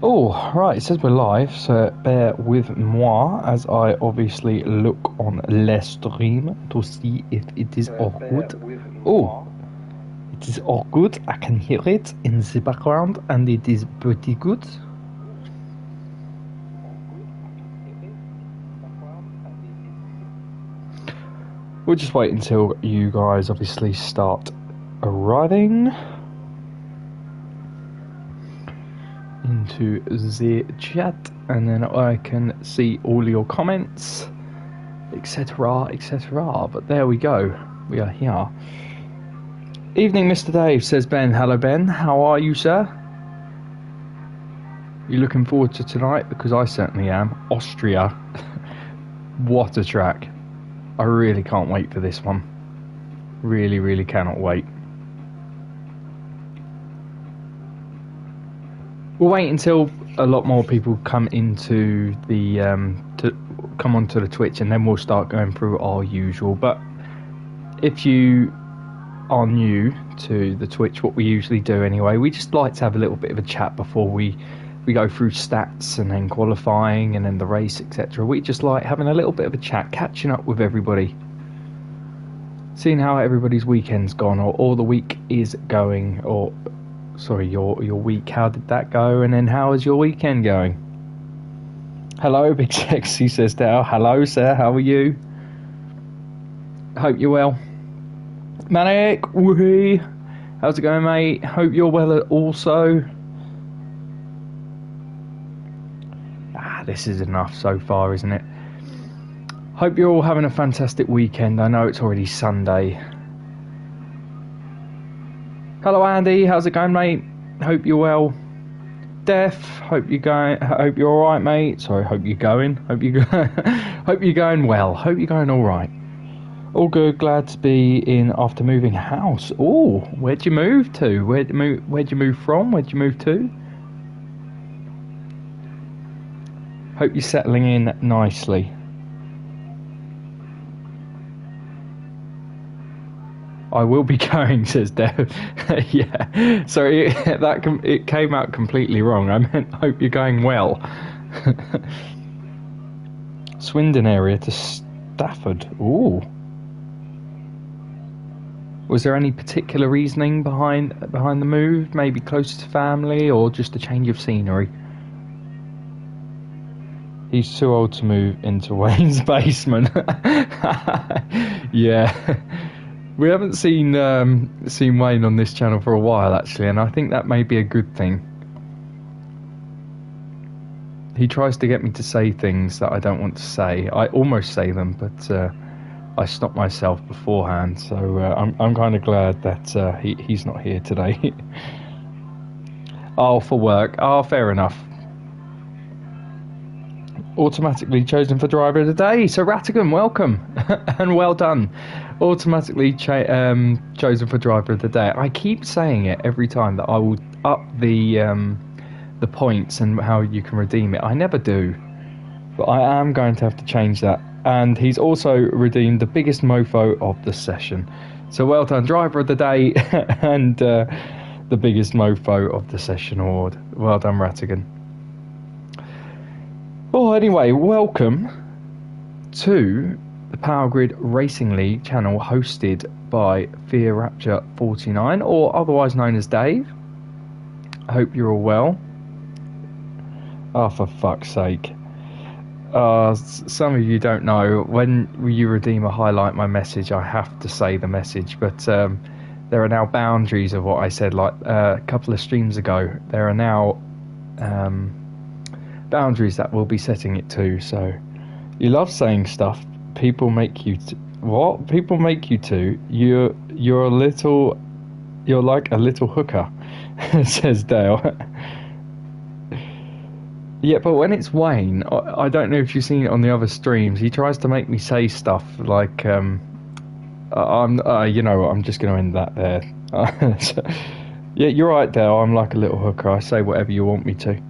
Oh, right, it says we're live, so bear with moi as I obviously look on le stream to see if it is all good. Oh, it is all good. I can hear it in the background and it is pretty good. We'll just wait until you guys obviously start arriving into the chat, and then I can see all your comments, etc, etc. But there we go, we are here. Evening, Mr. Dave, says Ben. Hello, Ben. How are you, sir? You looking forward to tonight? Because I certainly am. Austria. What a track. I really can't wait for this one. Really, really cannot wait. We'll wait until a lot more people come into the come onto the Twitch, and then we'll start going through our usual. But if you are new to the Twitch, what we usually do anyway, we just like to have a little bit of a chat before we go through stats and then qualifying and then the race, etc. We just like having a little bit of a chat, catching up with everybody, seeing how everybody's weekend's gone, or the week is going, or sorry, your week, how did that go, and then how is your weekend going? Hello, Big Sexy, says Dale. Hello, sir, how are you? Hope you're well. Manic, woohoo, how's it going, mate? Hope you're well also. This is enough so far, isn't it? Hope you're all having a fantastic weekend. I know it's already Sunday. Hello, Andy. How's it going, mate? Hope you're well. Def, hope you're all right, mate. Sorry, hope you're going. Hope you're going well. Hope you're going all right. All good. Glad to be in after moving house. Oh, where'd you move to? Where'd you move from? Where'd you move to? Hope you're settling in nicely. I will be going, says Dev. Yeah, sorry, it came out completely wrong. I meant hope you're going well. Swindon area to Stafford. Ooh. Was there any particular reasoning behind the move? Maybe closer to family, or just a change of scenery? He's too old to move into Wayne's basement. Yeah. We haven't seen Wayne on this channel for a while, actually, and I think that may be a good thing. He tries to get me to say things that I don't want to say. I almost say them, but I stop myself beforehand. So I'm kind of glad that he's not here today. Oh, for work. Oh, fair enough. Automatically chosen for driver of the day. So Rattigan, welcome and well done. Automatically chosen for driver of the day. I keep saying it every time that I will up the points and how you can redeem it. I never do, but I am going to have to change that. And he's also redeemed the biggest mofo of the session. So well done, driver of the day and the biggest mofo of the session award. Well done, Rattigan. Well, anyway, welcome to the Power Grid Racing League channel, hosted by Fear Rapture 49, or otherwise known as Dave. I hope you're all well. Oh, for fuck's sake. Some of you don't know, when you redeem a highlight my message, I have to say the message, but there are now boundaries of what I said, like a couple of streams ago. There are now boundaries that we'll be setting it to. So you love saying stuff, people make you what? People make you to. You're like a little hooker, says Dale. Yeah, but when it's Wayne, I don't know if you've seen it on the other streams. He tries to make me say stuff like, I'm just going to end that there. So, yeah, you're right, Dale. I'm like a little hooker. I say whatever you want me to.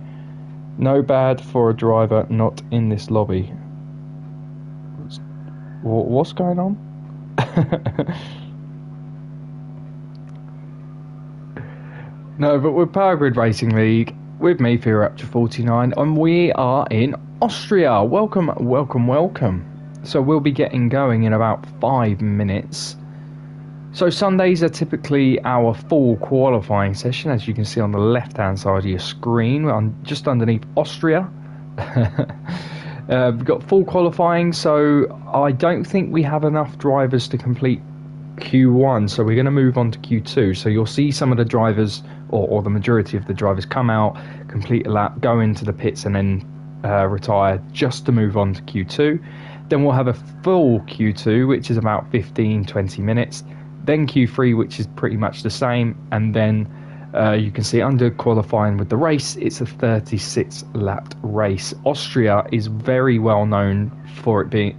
No bad for a driver not in this lobby. What's going on? No, but with Power Grid Racing League, with me for Rapture 49, and we are in Austria. Welcome, welcome, welcome. So we'll be getting going in about 5 minutes. So Sundays are typically our full qualifying session, as you can see on the left-hand side of your screen, just underneath Austria. We've got full qualifying, so I don't think we have enough drivers to complete Q1, so we're going to move on to Q2. So you'll see some of the drivers, or the majority of the drivers, come out, complete a lap, go into the pits, and then retire just to move on to Q2. Then we'll have a full Q2, which is about 15-20 minutes. Then Q3, which is pretty much the same, and then you can see under qualifying with the race, it's a 36-lap race. Austria is very well known for the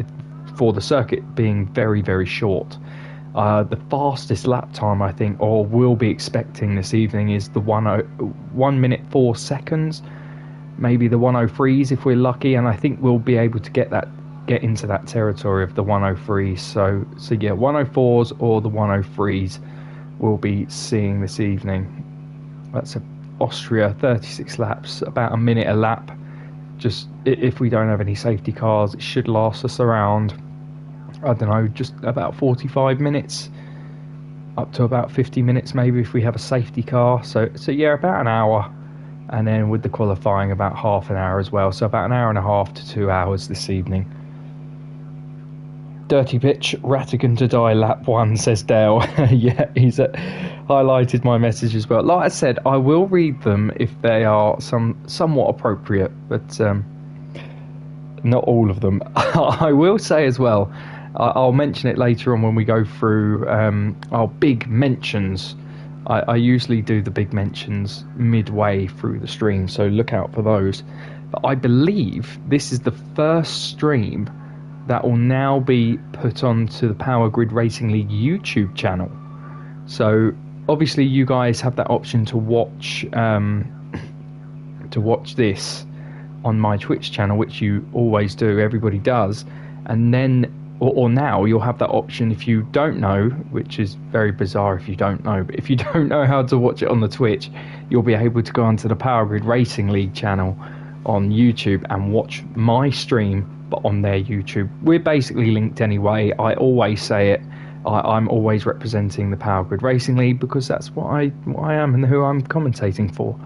circuit being very, very short. The fastest lap time, I think, or will be expecting this evening, is the 1 minute 4 seconds, maybe the 103s if we're lucky, and I think we'll be able to get into that territory of the 103s. So yeah, 104s or the 103s we'll be seeing this evening. That's Austria, 36 laps, about a minute a lap. Just if we don't have any safety cars, it should last us around, I don't know, just about 45 minutes, up to about 50 minutes maybe if we have a safety car. So yeah, about an hour, and then with the qualifying about half an hour as well. So about an hour and a half to 2 hours this evening. Dirty pitch, Rattigan to die lap 1, says Dale. Yeah, he's highlighted my message as well. Like I said, I will read them if they are somewhat appropriate, but not all of them. I will say as well, I'll mention it later on when we go through our big mentions. I usually do the big mentions midway through the stream, so look out for those. But I believe this is the first stream that will now be put onto the Power Grid Racing League YouTube channel. So obviously you guys have that option to watch this on my Twitch channel, which you always do, everybody does, and then or now you'll have that option if you don't know, which is very bizarre if you don't know, but if you don't know how to watch it on the Twitch, you'll be able to go onto the Power Grid Racing League channel on YouTube and watch my stream, but on their YouTube. We're basically linked anyway. I always say it, I'm always representing the Power Grid Racing League because that's what I am and who I'm commentating for.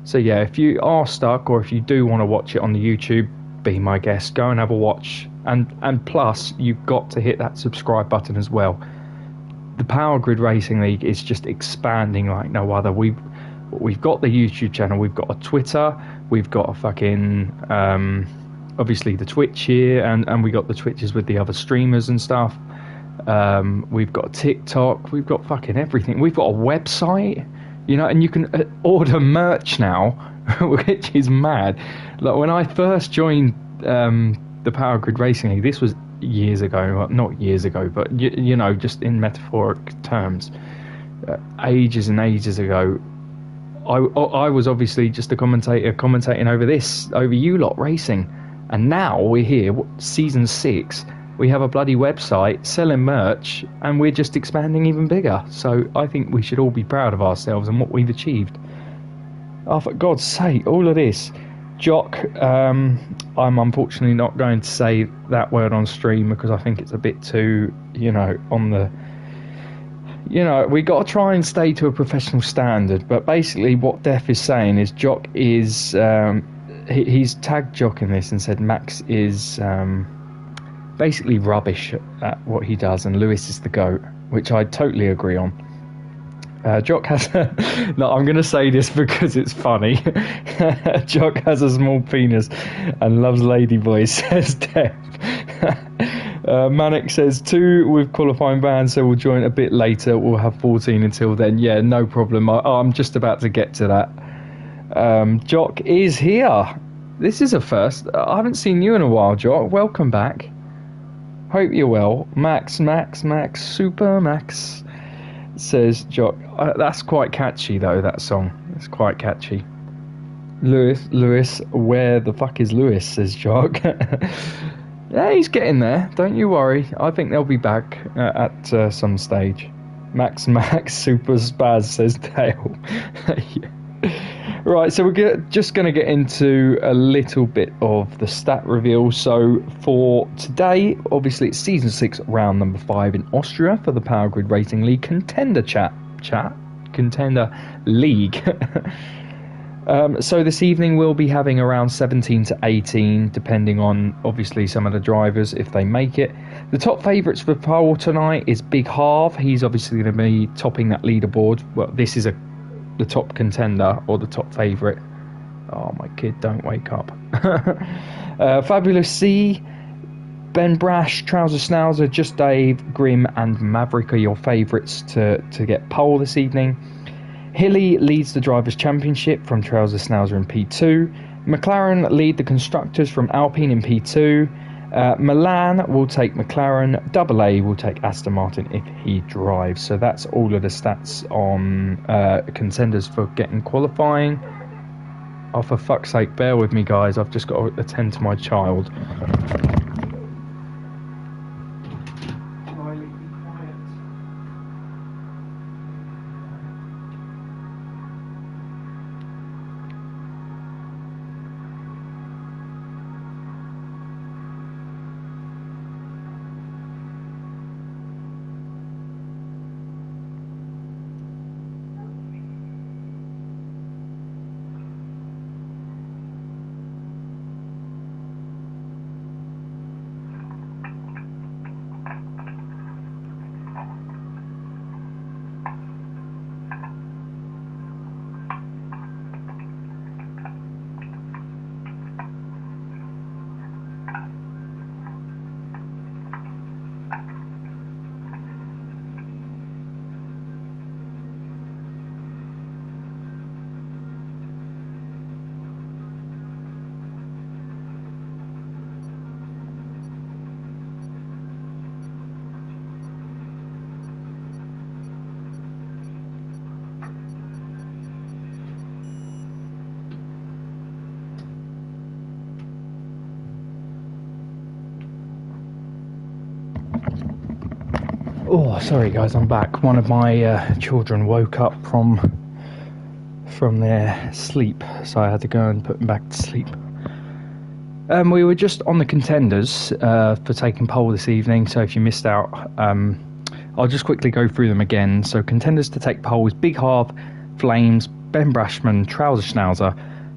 So yeah, if you are stuck or if you do want to watch it on the YouTube, be my guest, go and have a watch. And plus, you've got to hit that subscribe button as well. The Power Grid Racing League is just expanding like no other. We've got the YouTube channel, we've got a Twitter, we've got a fucking obviously the Twitch here, and we got the Twitches with the other streamers and stuff. We've got TikTok, we've got fucking everything. We've got a website, and you can order merch now, which is mad. Like when I first joined the Power Grid Racing League, this was years ago, well, not years ago, but just in metaphoric terms, ages and ages ago. I was obviously just a commentator commentating over you lot racing. And now we're here, season 6, we have a bloody website, selling merch, and we're just expanding even bigger. So I think we should all be proud of ourselves and what we've achieved. Oh, for God's sake, all of this. Jock, I'm unfortunately not going to say that word on stream because I think it's a bit too, on the... we got to try and stay to a professional standard. But basically what Def is saying is Jock is... he's tagged Jock in this and said Max is basically rubbish at what he does and Lewis is the GOAT, which I totally agree on. Jock has no, I'm going to say this because it's funny. Jock has a small penis and loves ladyboys, says Def. Manic says 2 with qualifying bans, so we'll join a bit later. We'll have 14 until then. Yeah, no problem. I'm just about to get to that. Jock is here. This is a first. I haven't seen you in a while, Jock. Welcome back. Hope you're well. Max, Super Max, says Jock. That's quite catchy, though, that song. It's quite catchy. Lewis, where the fuck is Lewis, says Jock. Yeah, he's getting there. Don't you worry. I think they'll be back at some stage. Max, Super Spaz, says Dale. Yeah. Right, so we're just going to get into a little bit of the stat reveal. So for today, obviously it's Season 6, Round number 5 in Austria for the Power Grid Racing League Contender Contender League. So this evening we'll be having around 17 to 18, depending on, obviously, some of the drivers, if they make it. The top favourites for pole tonight is Big Harv. He's obviously going to be topping that leaderboard. Well, this is the top contender, or the top favourite. Oh, my kid, don't wake up. Fabulous C, Ben Brash, Trouser Schnauzer, Just Dave, Grim and Maverick are your favourites to get pole this evening. Hilly leads the Drivers' Championship from Trouser Schnauzer in P2. McLaren lead the Constructors from Alpine in P2. Milan will take McLaren. AA will take Aston Martin if he drives. So that's all of the stats on contenders for getting qualifying. Oh, for fuck's sake, bear with me, guys. I've just got to attend to my child. Oh, sorry guys, I'm back. One of my children woke up from their sleep, so I had to go and put them back to sleep. We were just on the contenders for taking pole this evening, so if you missed out, I'll just quickly go through them again. So contenders to take pole is Big Harv, Flames, Ben Brashman, Trouser Schnauzer,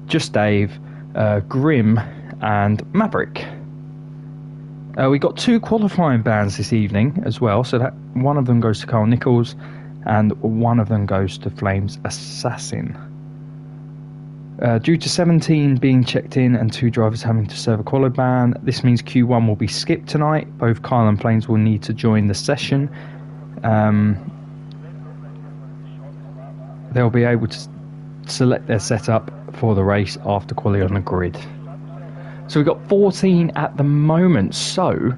Just Dave, Grim and Maverick. We got 2 qualifying bans this evening as well, so that one of them goes to Carl Nichols and one of them goes to Flames Assassin. Due to 17 being checked in and 2 drivers having to serve a quali ban, this means Q1 will be skipped tonight. Both Kyle and Flames will need to join the session. They'll be able to select their setup for the race after quali on the grid. So we've got 14 at the moment. So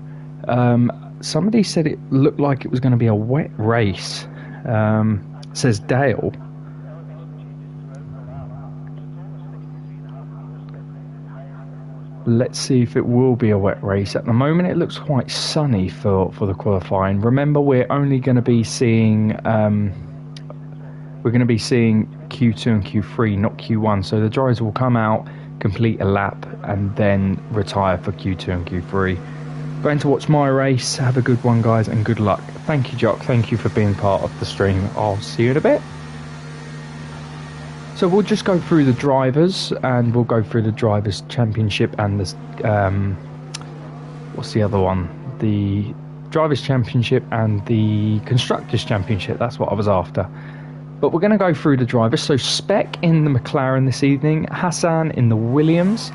somebody said it looked like it was going to be a wet race, says Dale. Let's see if it will be a wet race. At the moment it looks quite sunny for the qualifying. Remember, we're only going to be seeing Q2 and Q3, not Q1. So the drivers will come out, complete a lap and then retire for Q2 and Q3. Going to watch my race. Have a good one, guys, and good luck. Thank you, Jock. Thank you for being part of the stream. I'll see you in a bit. So we'll just go through the drivers, and we'll go through the Drivers' Championship and the what's the other one? The Drivers' Championship and the Constructors' Championship. That's what I was after. But we're going to go through the drivers. So Spec in the McLaren this evening, Hassan in the Williams,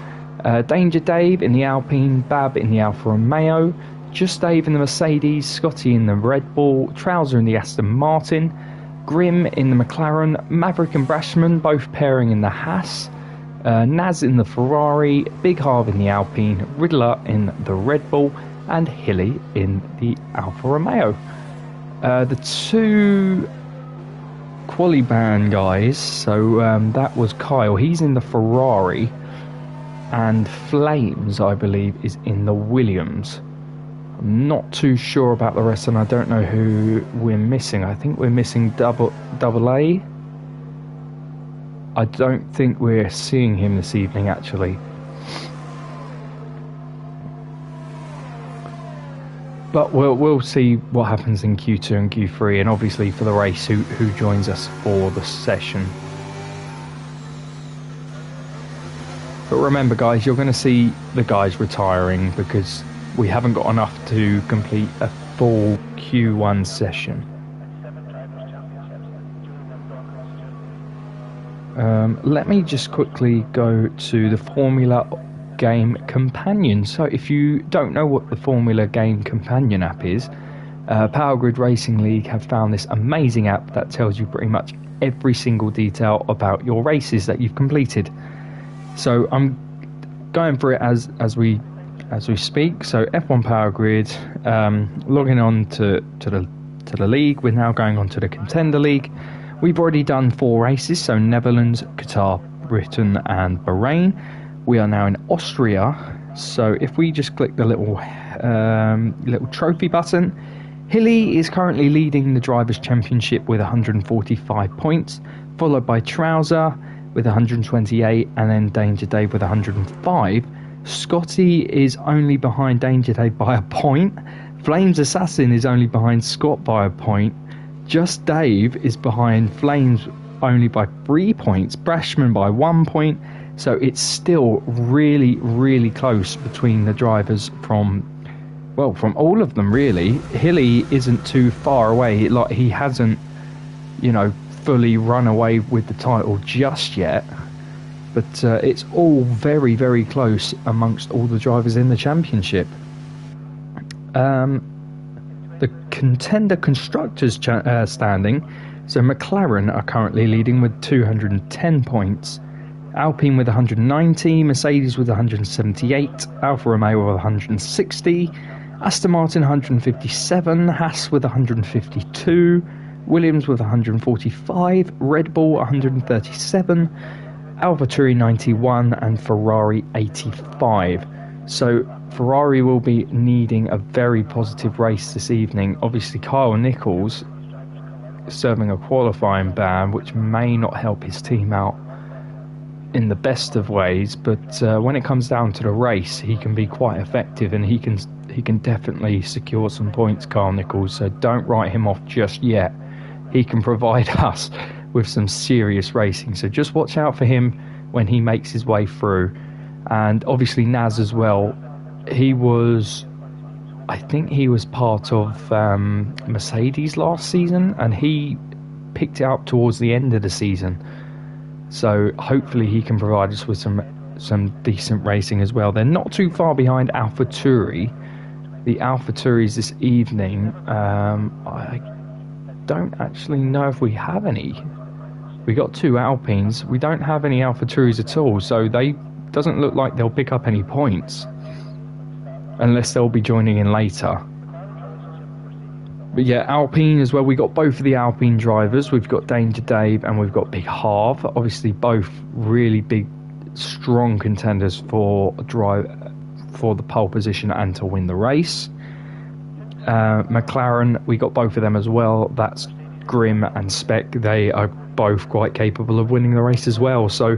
Danger Dave in the Alpine, Bab in the Alfa Romeo, Just Dave in the Mercedes, Scotty in the Red Bull, Trouser in the Aston Martin, Grim in the McLaren, Maverick and Brashman both pairing in the Haas, Naz in the Ferrari, Big Harv in the Alpine, Riddler in the Red Bull, and Hilly in the Alfa Romeo. The 2 quali ban guys, so that was Kyle, he's in the Ferrari, and Flames, I believe, is in the Williams. I'm not too sure about the rest, and I don't know who we're missing. I think we're missing double A. I don't think we're seeing him this evening, actually. But we'll see what happens in Q2 and Q3, and obviously for the race, who joins us for the session. But remember, guys, you're going to see the guys retiring because we haven't got enough to complete a full Q1 session. Let me just quickly go to the Formula Game Companion. So if you don't know what the Formula Game Companion app is, Power Grid Racing League have found this amazing app that tells you pretty much every single detail about your races that you've completed. So I'm going through it as we speak. So F1 Power Grid, logging on to the league. We're now going on to the Contender League. We've already done 4 races, so Netherlands, Qatar, Britain and Bahrain. We are now in Austria. So if we just click the little trophy button, Hilly is currently leading the Drivers' Championship with 145 points, followed by Trouser with 128 and then Danger Dave with 105. Scotty is only behind Danger Dave by a point. Flames Assassin is only behind Scott by a point. Just Dave is behind Flames only by 3 points. Brashman by 1 point. So it's still really, really close between the drivers from all of them, really. Hilly isn't too far away. Like, he hasn't, fully run away with the title just yet. But it's all very, very close amongst all the drivers in the championship. The Contender Constructors standing. So McLaren are currently leading with 210 points. Alpine with 190, Mercedes with 178, Alfa Romeo with 160, Aston Martin 157, Haas with 152, Williams with 145, Red Bull 137, AlphaTauri 91 and Ferrari 85. So Ferrari will be needing a very positive race this evening. Obviously Kyle Nichols serving a qualifying ban, which may not help his team out in the best of ways, but when it comes down to the race, he can be quite effective, and he can definitely secure some points, Carl Nichols. So don't write him off just yet. He can provide us with some serious racing. So just watch out for him when he makes his way through. And obviously Naz as well. I think he was part of Mercedes last season, and he picked it up towards the end of the season. So hopefully he can provide us with some decent racing as well. They're not too far behind AlphaTauri. The AlphaTauris this evening, I don't actually know if we have any. We got 2 Alpines. We don't have any AlphaTauris at all, so they doesn't look like they'll pick up any points unless they'll be joining in later. But yeah, Alpine as well. We got both of the Alpine drivers. We've got Danger Dave and we've got Big Harv. Obviously, both really big, strong contenders for the pole position and to win the race. McLaren, we got both of them as well. That's Grim and Spec. They are both quite capable of winning the race as well. So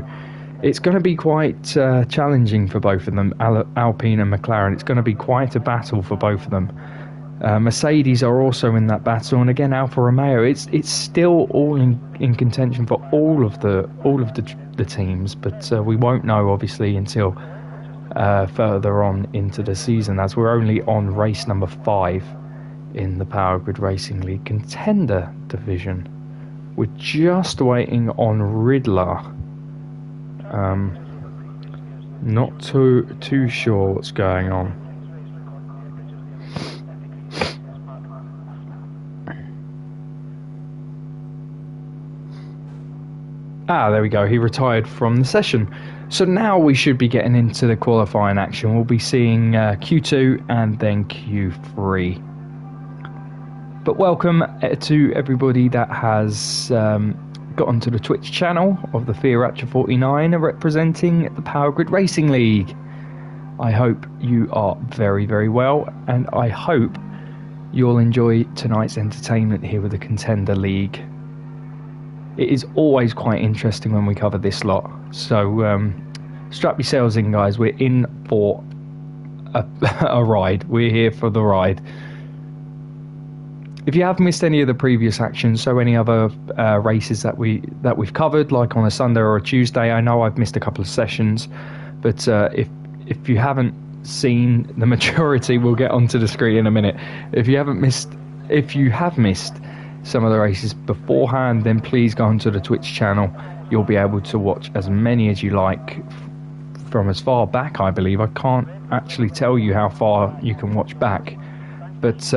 it's going to be quite challenging for both of them, Alpine and McLaren. It's going to be quite a battle for both of them. Mercedes are also in that battle, and again Alfa Romeo. It's still all in contention for all of the teams, but we won't know obviously until further on into the season, as we're only on race number 5 in the Power Grid Racing League Contender Division. We're just waiting on Riddler. Not too sure what's going on. There we go. He retired from the session. So now we should be getting into the qualifying action. We'll be seeing Q2 and then Q3. But welcome to everybody that has got onto the Twitch channel of the Fieracha49 representing the Power Grid Racing League. I hope you are very, very well, and I hope you'll enjoy tonight's entertainment here with the Contender League. it is always quite interesting when we cover this lot. So strap yourselves in, guys. We're in for a ride. We're here for the ride. If you have missed any of the previous actions, so any other races that we've covered, like on a Sunday or a Tuesday, I know I've missed a couple of sessions, but if you haven't seen the majority, we'll get onto the screen in a minute. If you have missed some of the races beforehand, then please go onto the Twitch channel. You'll be able to watch as many as you like from as far back, I believe. I can't actually tell you how far you can watch back, but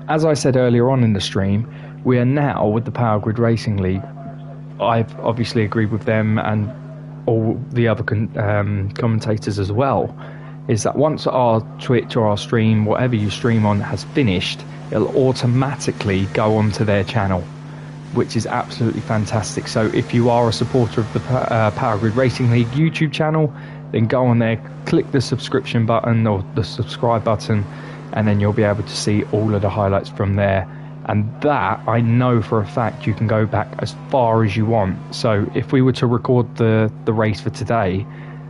as I said earlier on in the stream, we are now with the Power Grid Racing League. I've obviously agreed with them and all the other commentators as well, is that once our Twitch or our stream, whatever you stream on, has finished, it'll automatically go onto their channel, which is absolutely fantastic. So if you are a supporter of the Power Grid Racing League YouTube channel, then go on there, click the subscription button or the subscribe button, and then you'll be able to see all of the highlights from there. And that, I know for a fact, you can go back as far as you want. So if we were to record the race for today,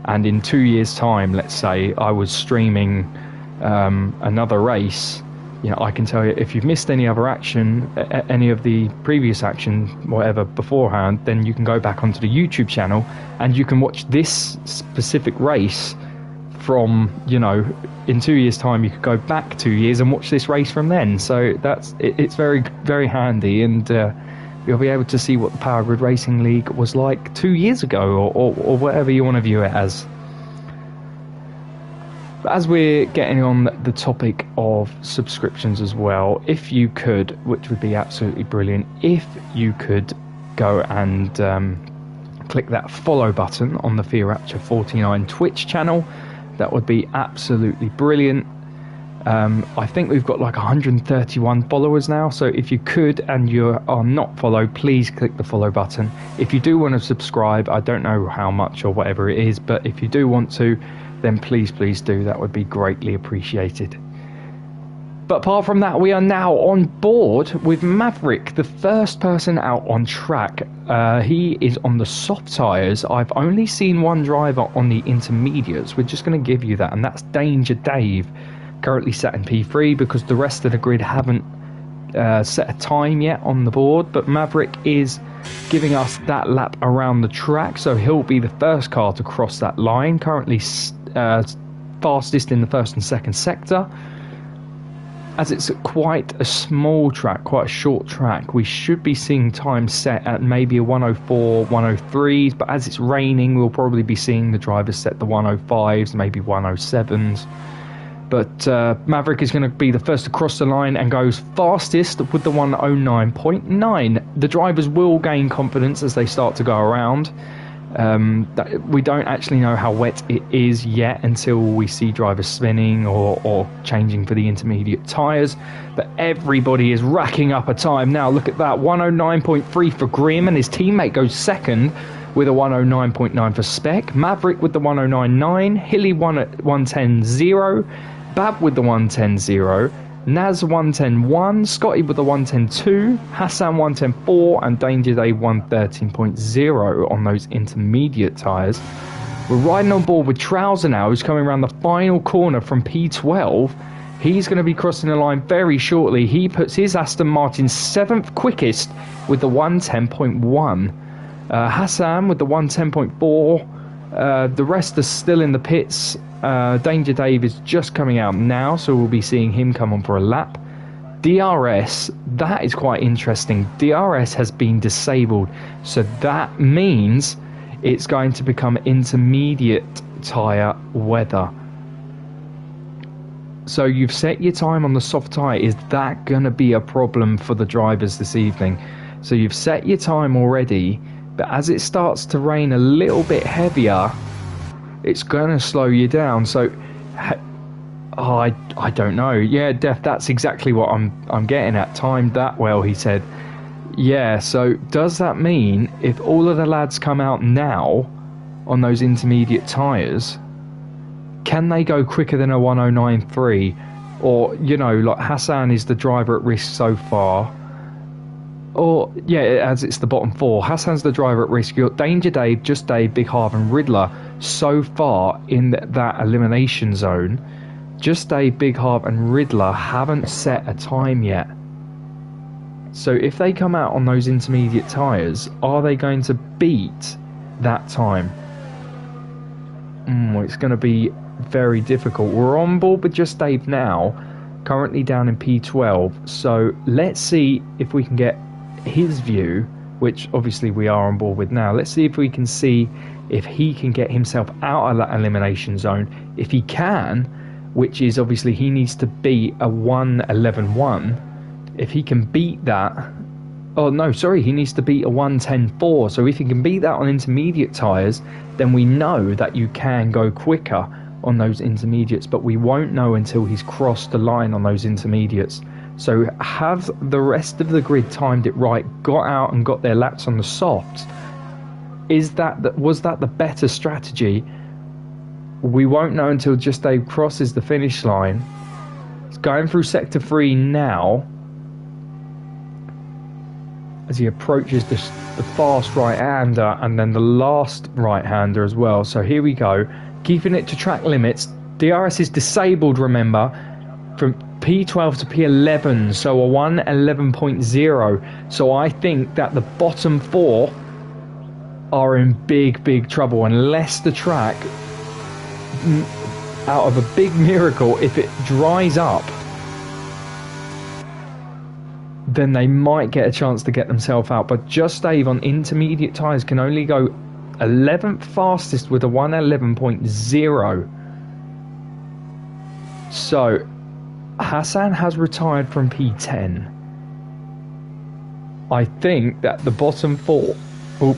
and in 2 years' time, let's say, I was streaming another race, you know, I can tell you, if you've missed any other action, any of the previous action, whatever, beforehand, then you can go back onto the YouTube channel and you can watch this specific race from, you know, in 2 years' time. You could go back 2 years and watch this race from then. So it's very, very handy, and you'll be able to see what the Power Grid Racing League was like 2 years ago, or whatever you want to view it as. But as we're getting on the topic of subscriptions as well, if you could, which would be absolutely brilliant, if you could go and click that follow button on the Fear Rapture 49 Twitch channel, that would be absolutely brilliant. I think we've got like 131 followers now, so if you could and you are not followed, please click the follow button. If you do want to subscribe, I don't know how much or whatever it is, but if you do want to, then please do. That would be greatly appreciated. But apart from that, we are now on board with Maverick, the first person out on track. He is on the soft tyres. I've only seen one driver on the intermediates. We're just going to give you that, and that's Danger Dave, currently sat in P3 because the rest of the grid haven't set a time yet on the board. But Maverick is giving us that lap around the track, so he'll be the first car to cross that line, currently fastest in the first and second sector. As it's quite a small track, quite a short track, we should be seeing time set at maybe a 104, 103s, but as it's raining, we'll probably be seeing the drivers set the 105s, maybe 107s. But Maverick is going to be the first to cross the line and goes fastest with the 109.9. The drivers will gain confidence as they start to go around. We don't actually know how wet it is yet until we see drivers spinning or changing for the intermediate tyres, but everybody is racking up a time now. Look at that, 109.3 for Grimm, and his teammate goes second with a 109.9 for Spec. Maverick with the 109.9, Hilly won at 110.0, Bab with the 110.0, Naz 110.1, Scotty with the 110.2, Hassan 110.4, and Danger Day 113.0 on those intermediate tyres. We're riding on board with Trouser now, who's coming around the final corner from P12. He's going to be crossing the line very shortly. He puts his Aston Martin 7th quickest with the 110.1. Hassan with the 110.4. The rest are still in the pits. Danger Dave is just coming out now, so we'll be seeing him come on for a lap. DRS, that is quite interesting. DRS has been disabled, so that means it's going to become intermediate tyre weather. So you've set your time on the soft tyre. Is that going to be a problem for the drivers this evening? So you've set your time already, but as it starts to rain a little bit heavier, it's going to slow you down. So I don't know. Yeah, Def, that's exactly what I'm getting at. Timed that well, he said. Yeah, so does that mean if all of the lads come out now on those intermediate tyres, can they go quicker than a 109.3? Or, you know, like Hassan is the driver at risk so far. or yeah, as it's the bottom four. Hassan's the driver at risk. You've got Danger Dave, Just Dave, Big Harv and Riddler so far in that elimination zone. Just Dave, Big Harv and Riddler haven't set a time yet. So if they come out on those intermediate tyres, are they going to beat that time? It's going to be very difficult. We're on board with Just Dave now, currently down in P12. So let's see if we can get his view, which obviously we are on board with now. Let's see if we can see if he can get himself out of that elimination zone. If he can, which is obviously he needs to beat a 1:11.1. If he can beat that, oh no, sorry, he needs to beat a 1:10.4. So if he can beat that on intermediate tyres, then we know that you can go quicker on those intermediates, but we won't know until he's crossed the line on those intermediates. So have the rest of the grid timed it right, got out and got their laps on the softs? Was that the better strategy? We won't know until Just Dave crosses the finish line. It's going through sector 3 now, as he approaches the fast right-hander and then the last right-hander as well. So here we go, keeping it to track limits. DRS is disabled, remember, from P12 to P11, so a 1:11.0. So I think that the bottom four are in big trouble unless the track, out of a big miracle, if it dries up, then they might get a chance to get themselves out. But Just Dave on intermediate tyres can only go 11th fastest with a 1:11.0. So Hassan has retired from P10. I think that the bottom four, the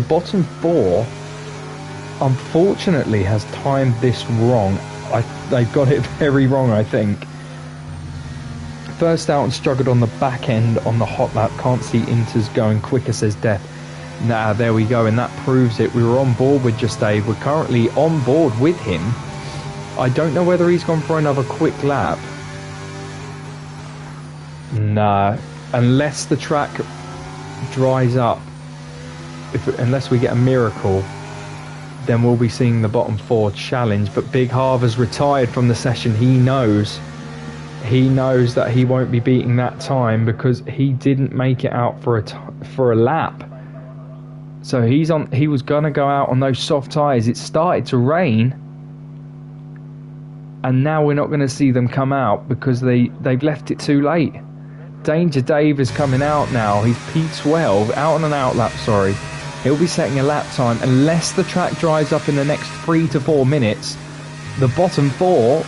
bottom four unfortunately has timed this wrong. They've got it very wrong, I think. First out and struggled on the back end on the hot lap. Can't see Inters going quicker, says Death. Nah, there we go, and that proves it. We were on board with Just Dave. We're currently on board with him. I don't know whether he's gone for another quick lap. Nah, unless the track dries up, unless we get a miracle, then we'll be seeing the bottom four challenge. But Big Harv has retired from the session. He knows that he won't be beating that time because he didn't make it out for a lap. So he was gonna go out on those soft tyres. It started to rain, and now we're not going to see them come out because they've left it too late. Danger Dave is coming out now. He's P12, out on an out lap, sorry. He'll be setting a lap time unless the track dries up in the next 3 to 4 minutes. The bottom four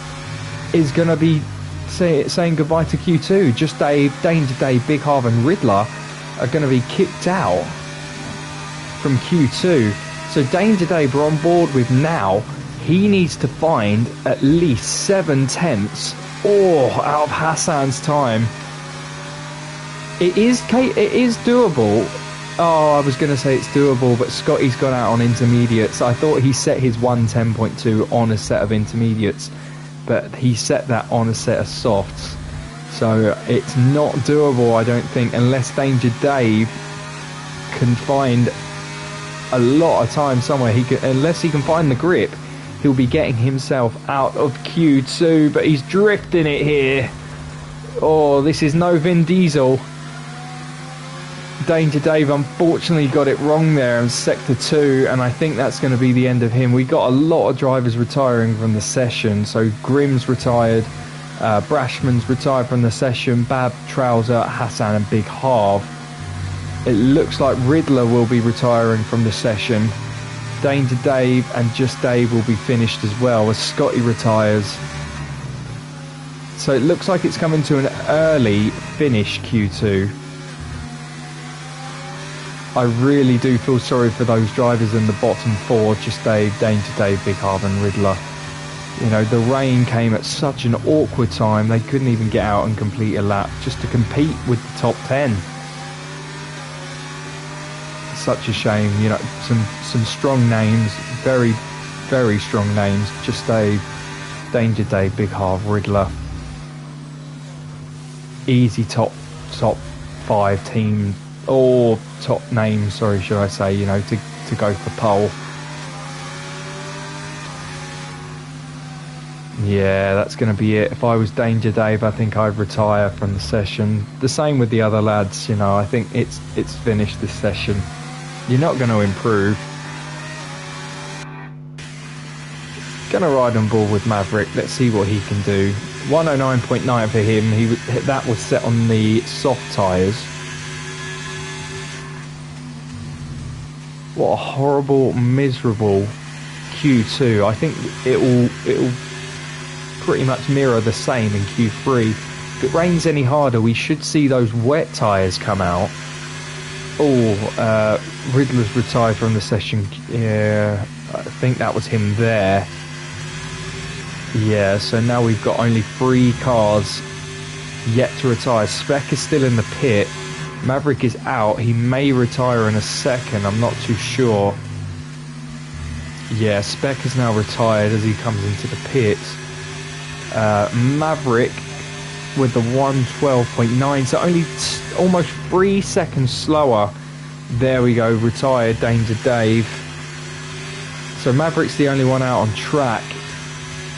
is going to be saying goodbye to Q2. Just Dave, Danger Dave, Big Harv and Riddler are going to be kicked out from Q2. So Danger Dave we're on board with now. He needs to find at least 7/10 out of Hassan's time. It is doable. Oh, I was going to say it's doable, but Scotty's gone out on intermediates. I thought he set his 1:10.2 on a set of intermediates, but he set that on a set of softs. So it's not doable, I don't think, unless Danger Dave can find a lot of time somewhere. Unless he can find the grip, he'll be getting himself out of Q2, but he's drifting it here. Oh, this is no Vin Diesel. Danger Dave unfortunately got it wrong there in Sector 2, and I think that's going to be the end of him. We got a lot of drivers retiring from the session. So Grimm's retired, Brashman's retired from the session, Bab, Trouser, Hassan and Big Harv. It looks like Riddler will be retiring from the session. Danger Dave and Just Dave will be finished as well as Scotty retires. So it looks like it's coming to an early finish Q2. I really do feel sorry for those drivers in the bottom four, Just Dave, Danger Dave, Big Harv and Riddler. You know, the rain came at such an awkward time, they couldn't even get out and complete a lap just to compete with the top 10. Such a shame, you know, some strong names, very, very strong names. Just Dave, Danger Dave, Big Harv, Riddler. Easy top 5 teams, or top names, sorry, should I say, you know, to go for pole. Yeah, that's going to be it. If I was Danger Dave, I think I'd retire from the session. The same with the other lads, you know. I think it's finished this session. You're not going to improve. Going to ride on board with Maverick. Let's see what he can do. 109.9 for him. That was set on the soft tyres. What a horrible, miserable Q2. I think it'll pretty much mirror the same in Q3. If it rains any harder, we should see those wet tyres come out. Oh, Riddler's retired from the session. Yeah, I think that was him there. Yeah, so now we've got only 3 cars yet to retire. Speck is still in the pit. Maverick is out. He may retire in a second. I'm not too sure. Yeah, Speck is now retired as he comes into the pits. Maverick with the 112.9, so only almost 3 seconds slower. There we go, retired Danger Dave. So Maverick's the only one out on track.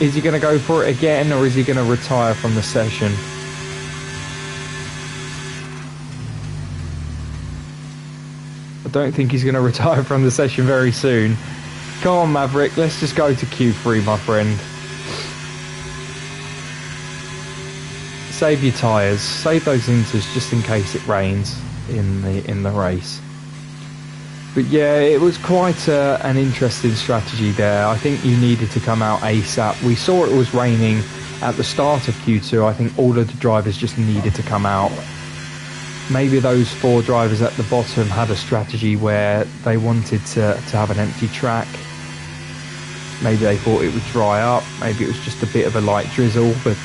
Is he going to go for it again, or is he going to retire from the session? I don't think he's going to retire from the session very soon. Come on, Maverick, let's just go to Q3, my friend. Save your tyres, save those inters just in case it rains in the race. But yeah, it was quite an interesting strategy there. I think you needed to come out ASAP. We saw it was raining at the start of Q2. I think all of the drivers just needed to come out. Maybe those 4 drivers at the bottom had a strategy where they wanted to have an empty track. Maybe they thought it would dry up. Maybe it was just a bit of a light drizzle, but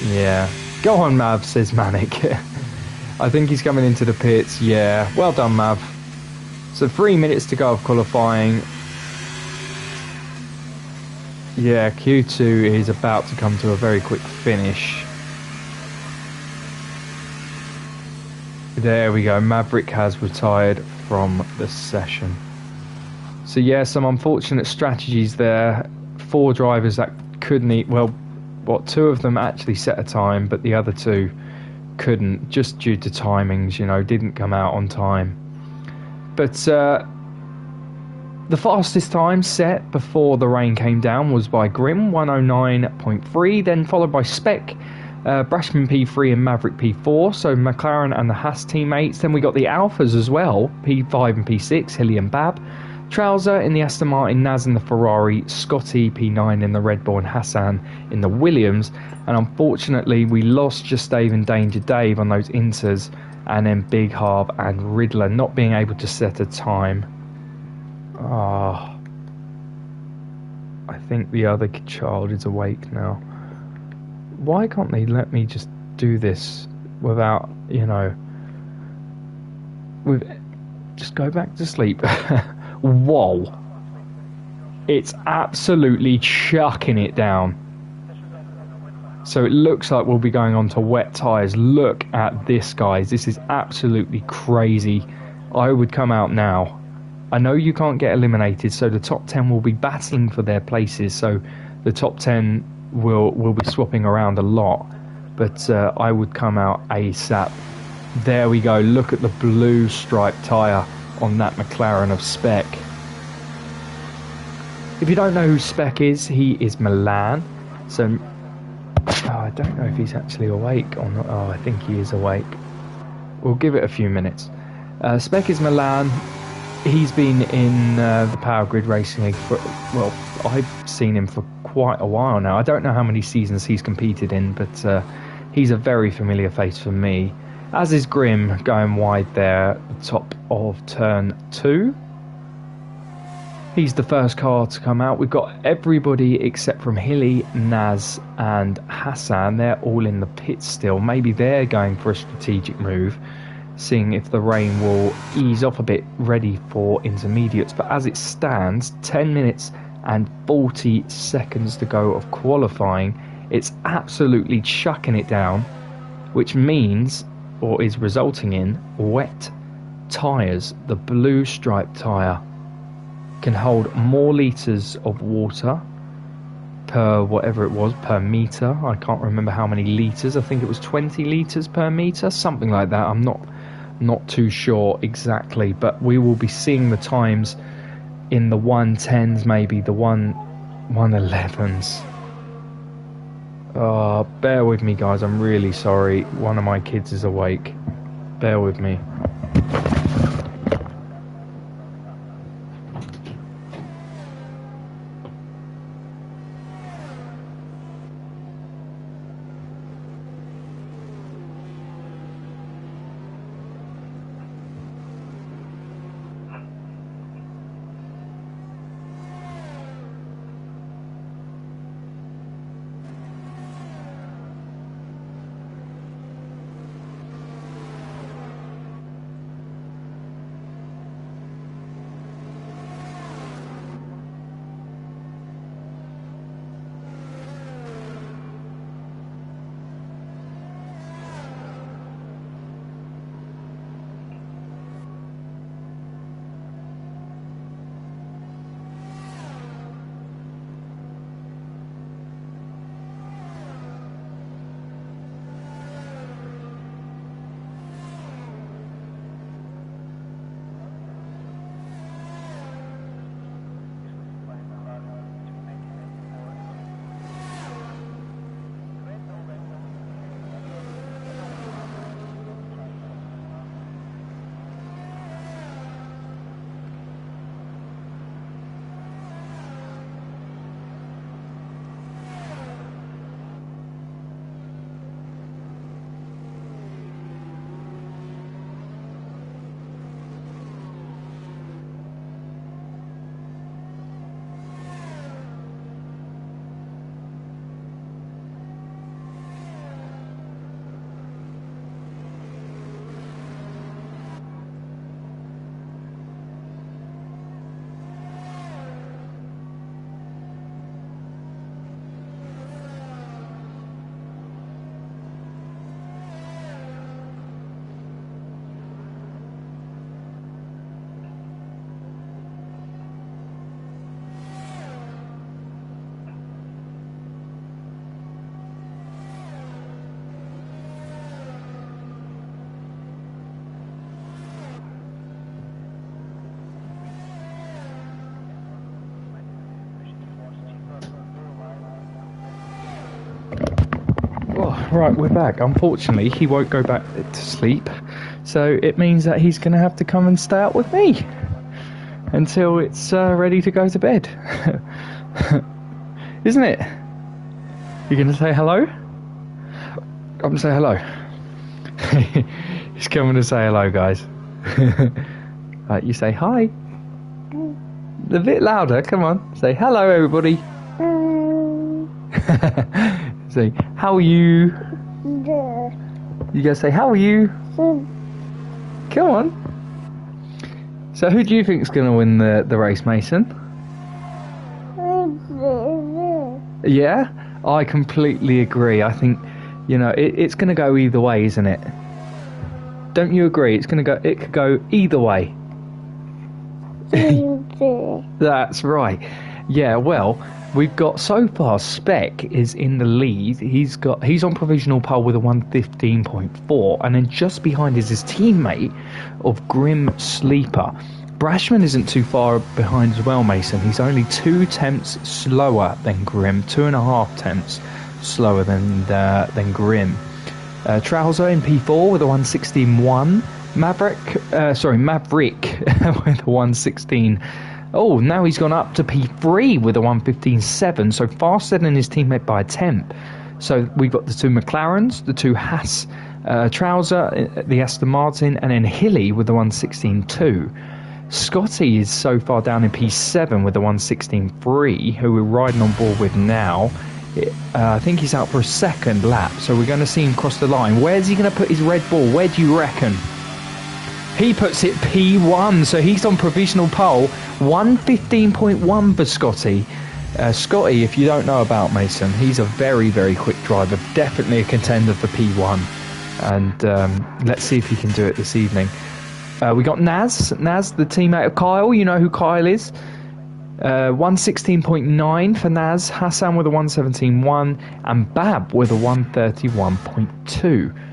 yeah. Go on, Mav, says Manic. I think he's coming into the pits. Yeah, well done, Mav. So 3 minutes to go of qualifying. Yeah, Q2 is about to come to a very quick finish. There we go. Maverick has retired from the session. So yeah, some unfortunate strategies there. 4 drivers that couldn't eat. Well, 2 of them actually set a time, but the other 2 couldn't, just due to timings, you know, didn't come out on time. But the fastest time set before the rain came down was by Grim, 109.3, then followed by Speck, Brashman P3 and Maverick P4, so McLaren and the Haas teammates. Then we got the Alphas as well, P5 and P6, Hilly and Bab. Trouser in the Aston Martin, Naz in the Ferrari, Scotty P9 in the Red Bull, and Hassan in the Williams. And unfortunately, we lost Just Dave and Danger Dave on those inters, and then Big Harv and Riddler not being able to set a time. Ah, I think the other child is awake now. Why can't they let me just do this without, you know, just go back to sleep? Whoa, it's absolutely chucking it down. So it looks like we'll be going on to wet tyres. Look at this, guys. This is absolutely crazy. I would come out now. I know you can't get eliminated, so the top 10 will be battling for their places. So the top 10 will be swapping around a lot. But I would come out ASAP. There we go. Look at the blue striped tyre on that McLaren of Speck. If you don't know who Speck is, he is Milan. So I don't know if he's actually awake or not. Oh, I think he is awake. We'll give it a few minutes. Speck is Milan. He's been in the Power Grid Racing League for, well, I've seen him for quite a while now. I don't know how many seasons he's competed in, but he's a very familiar face for me. As is Grim, going wide there at the top of turn 2. He's the first car to come out. We've got everybody except from Hilly, Naz and Hassan. They're all in the pits still. Maybe they're going for a strategic move, seeing if the rain will ease off a bit, ready for intermediates. But as it stands, 10 minutes and 40 seconds to go of qualifying. It's absolutely chucking it down. which means, or is resulting in, wet tyres. The blue stripe tyre can hold more litres of water per whatever it was, per metre. I can't remember how many litres. I think it was 20 litres per metre, something like that. I'm not too sure exactly, but we will be seeing the times in the 110s, maybe the 111s. Bear with me, guys. I'm really sorry. One of my kids is awake. Bear with me. Right, we're back. Unfortunately, he won't go back to sleep, so it means that he's going to have to come and stay up with me until it's ready to go to bed. Isn't it? You're going to say hello? I'm going to say hello. He's coming to say hello, guys. Right, you say hi. A bit louder, come on. Say hello, everybody. Say, how are you? You gotta say, how are you? Come on. So who do you think's gonna win the race, Mason? Yeah? I completely agree. I think, you know, it's gonna go either way, isn't it? Don't you agree? It could go either way. That's right. Yeah, well, we've got so far Spec is in the lead. He's on provisional pole with a 1:15.4, and then just behind is his teammate of Grim Sleeper. Brashman isn't too far behind as well, Mason. He's only 2 tenths slower than Grim, 2.5 tenths slower than Grim. Trouser in P4 with a 1:16.1. Maverick with a 1:16. Oh, now he's gone up to P3 with a 1:15.7, so faster than his teammate by a tenth. So we've got the 2 McLarens, the 2 Haas, Trouser, the Aston Martin, and then Hilly with the 1:16.2. Scotty is so far down in P7 with the 1:16.3, who we're riding on board with now. I think he's out for a second lap, so we're going to see him cross the line. Where's he going to put his Red Bull? Where do you reckon? He puts it P1, so he's on provisional pole. 1:15.1 for Scotty. Scotty, if you don't know about Mason, he's a very, very quick driver. Definitely a contender for P1. and let's see if he can do it this evening. We got Naz, the teammate of Kyle. You know who Kyle is. 116.9 for Naz, Hassan with a 117.1, and Bab with a 131.2.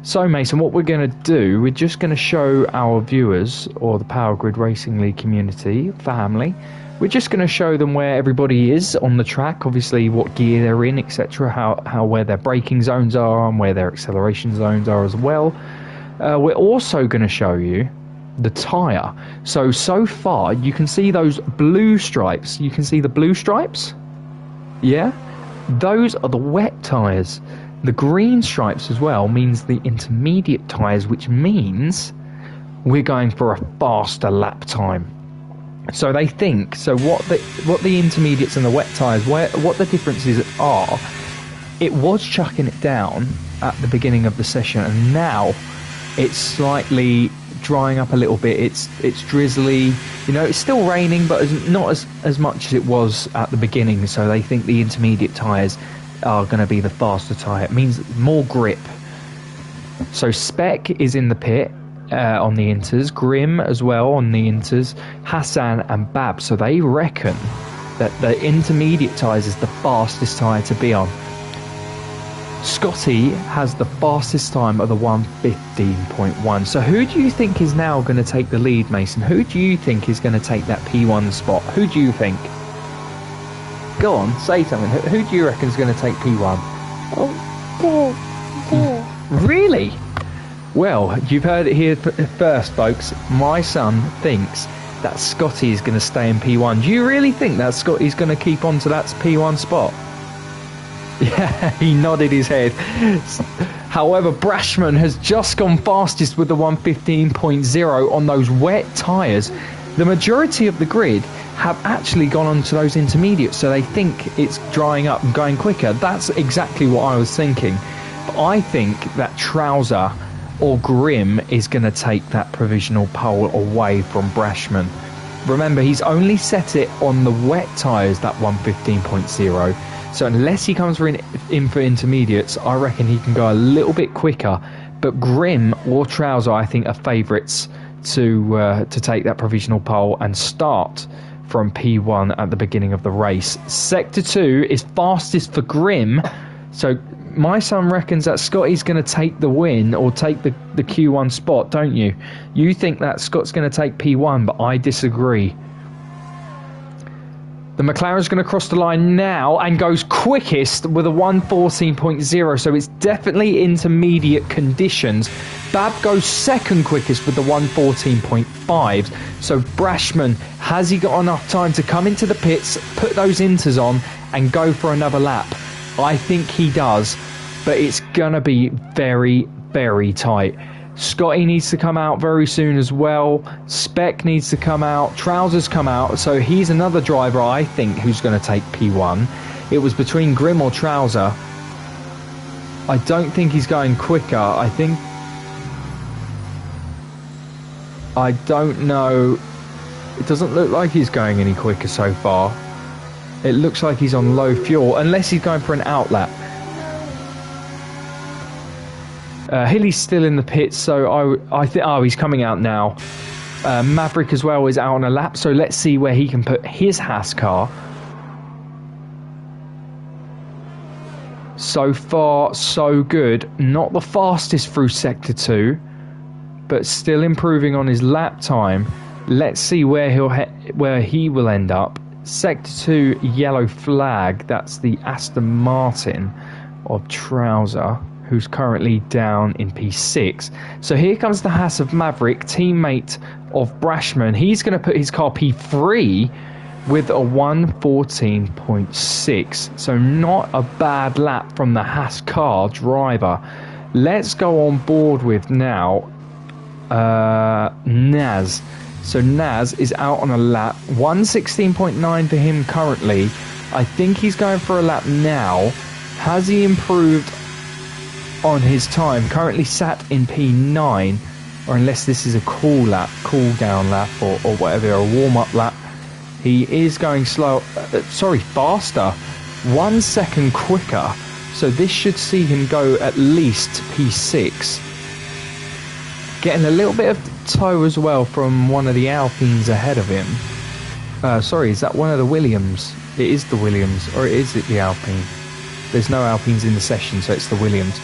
So, Mason, what we're going to do, we're just going to show our viewers, or the Power Grid Racing League community, family, we're just going to show them where everybody is on the track, obviously what gear they're in, etc., how where their braking zones are and where their acceleration zones are as well. We're also going to show you the tyre. So far, you can see those blue stripes. You can see the blue stripes? Yeah? Those are the wet tyres. The green stripes as well means the intermediate tyres, which means we're going for a faster lap time. So they think, what the intermediates and the wet tyres, what the differences are, it was chucking it down at the beginning of the session, and now it's slightly drying up a little bit. It's drizzly, it's still raining, but not as much as it was at the beginning. So they think the intermediate tyres are going to be the faster tyre. It means more grip. So Spec is in the pit on the Inters, Grim as well on the Inters, Hassan and Bab. So they reckon that the intermediate tyres is the fastest tyre to be on. Scotty has the fastest time of the 1:15.1. So who do you think is now going to take the lead, Mason? Who do you think is going to take that P1 spot? Who do you think? Go on, say something. Who do you reckon is going to take P1? Really? Well, you've heard it here first, folks. My son thinks that Scotty is going to stay in P1. Do you really think that Scotty's going to keep on to that P1 spot? Yeah, he nodded his head. However, Brashman has just gone fastest with the 1:15.0 on those wet tyres. The majority of the grid have actually gone onto those intermediates, so they think it's drying up and going quicker. That's exactly what I was thinking. But I think that Trouser or Grim is going to take that provisional pole away from Brashman. Remember, he's only set it on the wet tyres, that 1:15.0. So unless he comes in for intermediates, I reckon he can go a little bit quicker. But Grim or Trouser, I think, are favourites to take that provisional pole and start from P1 at the beginning of the race. Sector 2 is fastest for Grim. So my son reckons that Scotty's going to take the win or take the Q1 spot, don't you? You think that Scott's going to take P1, but I disagree. The McLaren's going to cross the line now and goes quickest with a 1:14.0, so it's definitely intermediate conditions. Bab goes second quickest with the 1:14.5. So Brashman, has he got enough time to come into the pits, put those inters on and go for another lap? I think he does, but it's going to be very, very tight. Scotty needs to come out very soon as well. Spec needs to come out. Trousers come out. So he's another driver, I think, who's going to take P1. It was between Grim or Trouser. I don't think he's going quicker. I don't know. It doesn't look like he's going any quicker so far. It looks like he's on low fuel, unless he's going for an outlap. Hilly's still in the pits, so I think... Oh, he's coming out now. Maverick as well is out on a lap, so let's see where he can put his Haas car. So far, so good. Not the fastest through Sector 2, but still improving on his lap time. Let's see where he will end up. Sector 2, yellow flag. That's the Aston Martin of Trouser, who's currently down in P6. So here comes the Haas of Maverick, teammate of Brashman. He's going to put his car P3 with a 1:14.6. So not a bad lap from the Haas car driver. Let's go on board with now Naz. So Naz is out on a lap. 1:16.9 for him currently. I think he's going for a lap now. Has he improved on his time? Currently sat in P9, or unless this is a cool down lap or whatever, a warm-up lap. He is going faster. 1 second quicker So this should see him go at least P6. Getting a little bit of tow as well from one of the Alpines ahead of him. Sorry, is that one of the Williams? It is the Williams, or is it the Alpine? There's no Alpines in the session, so it's the Williams.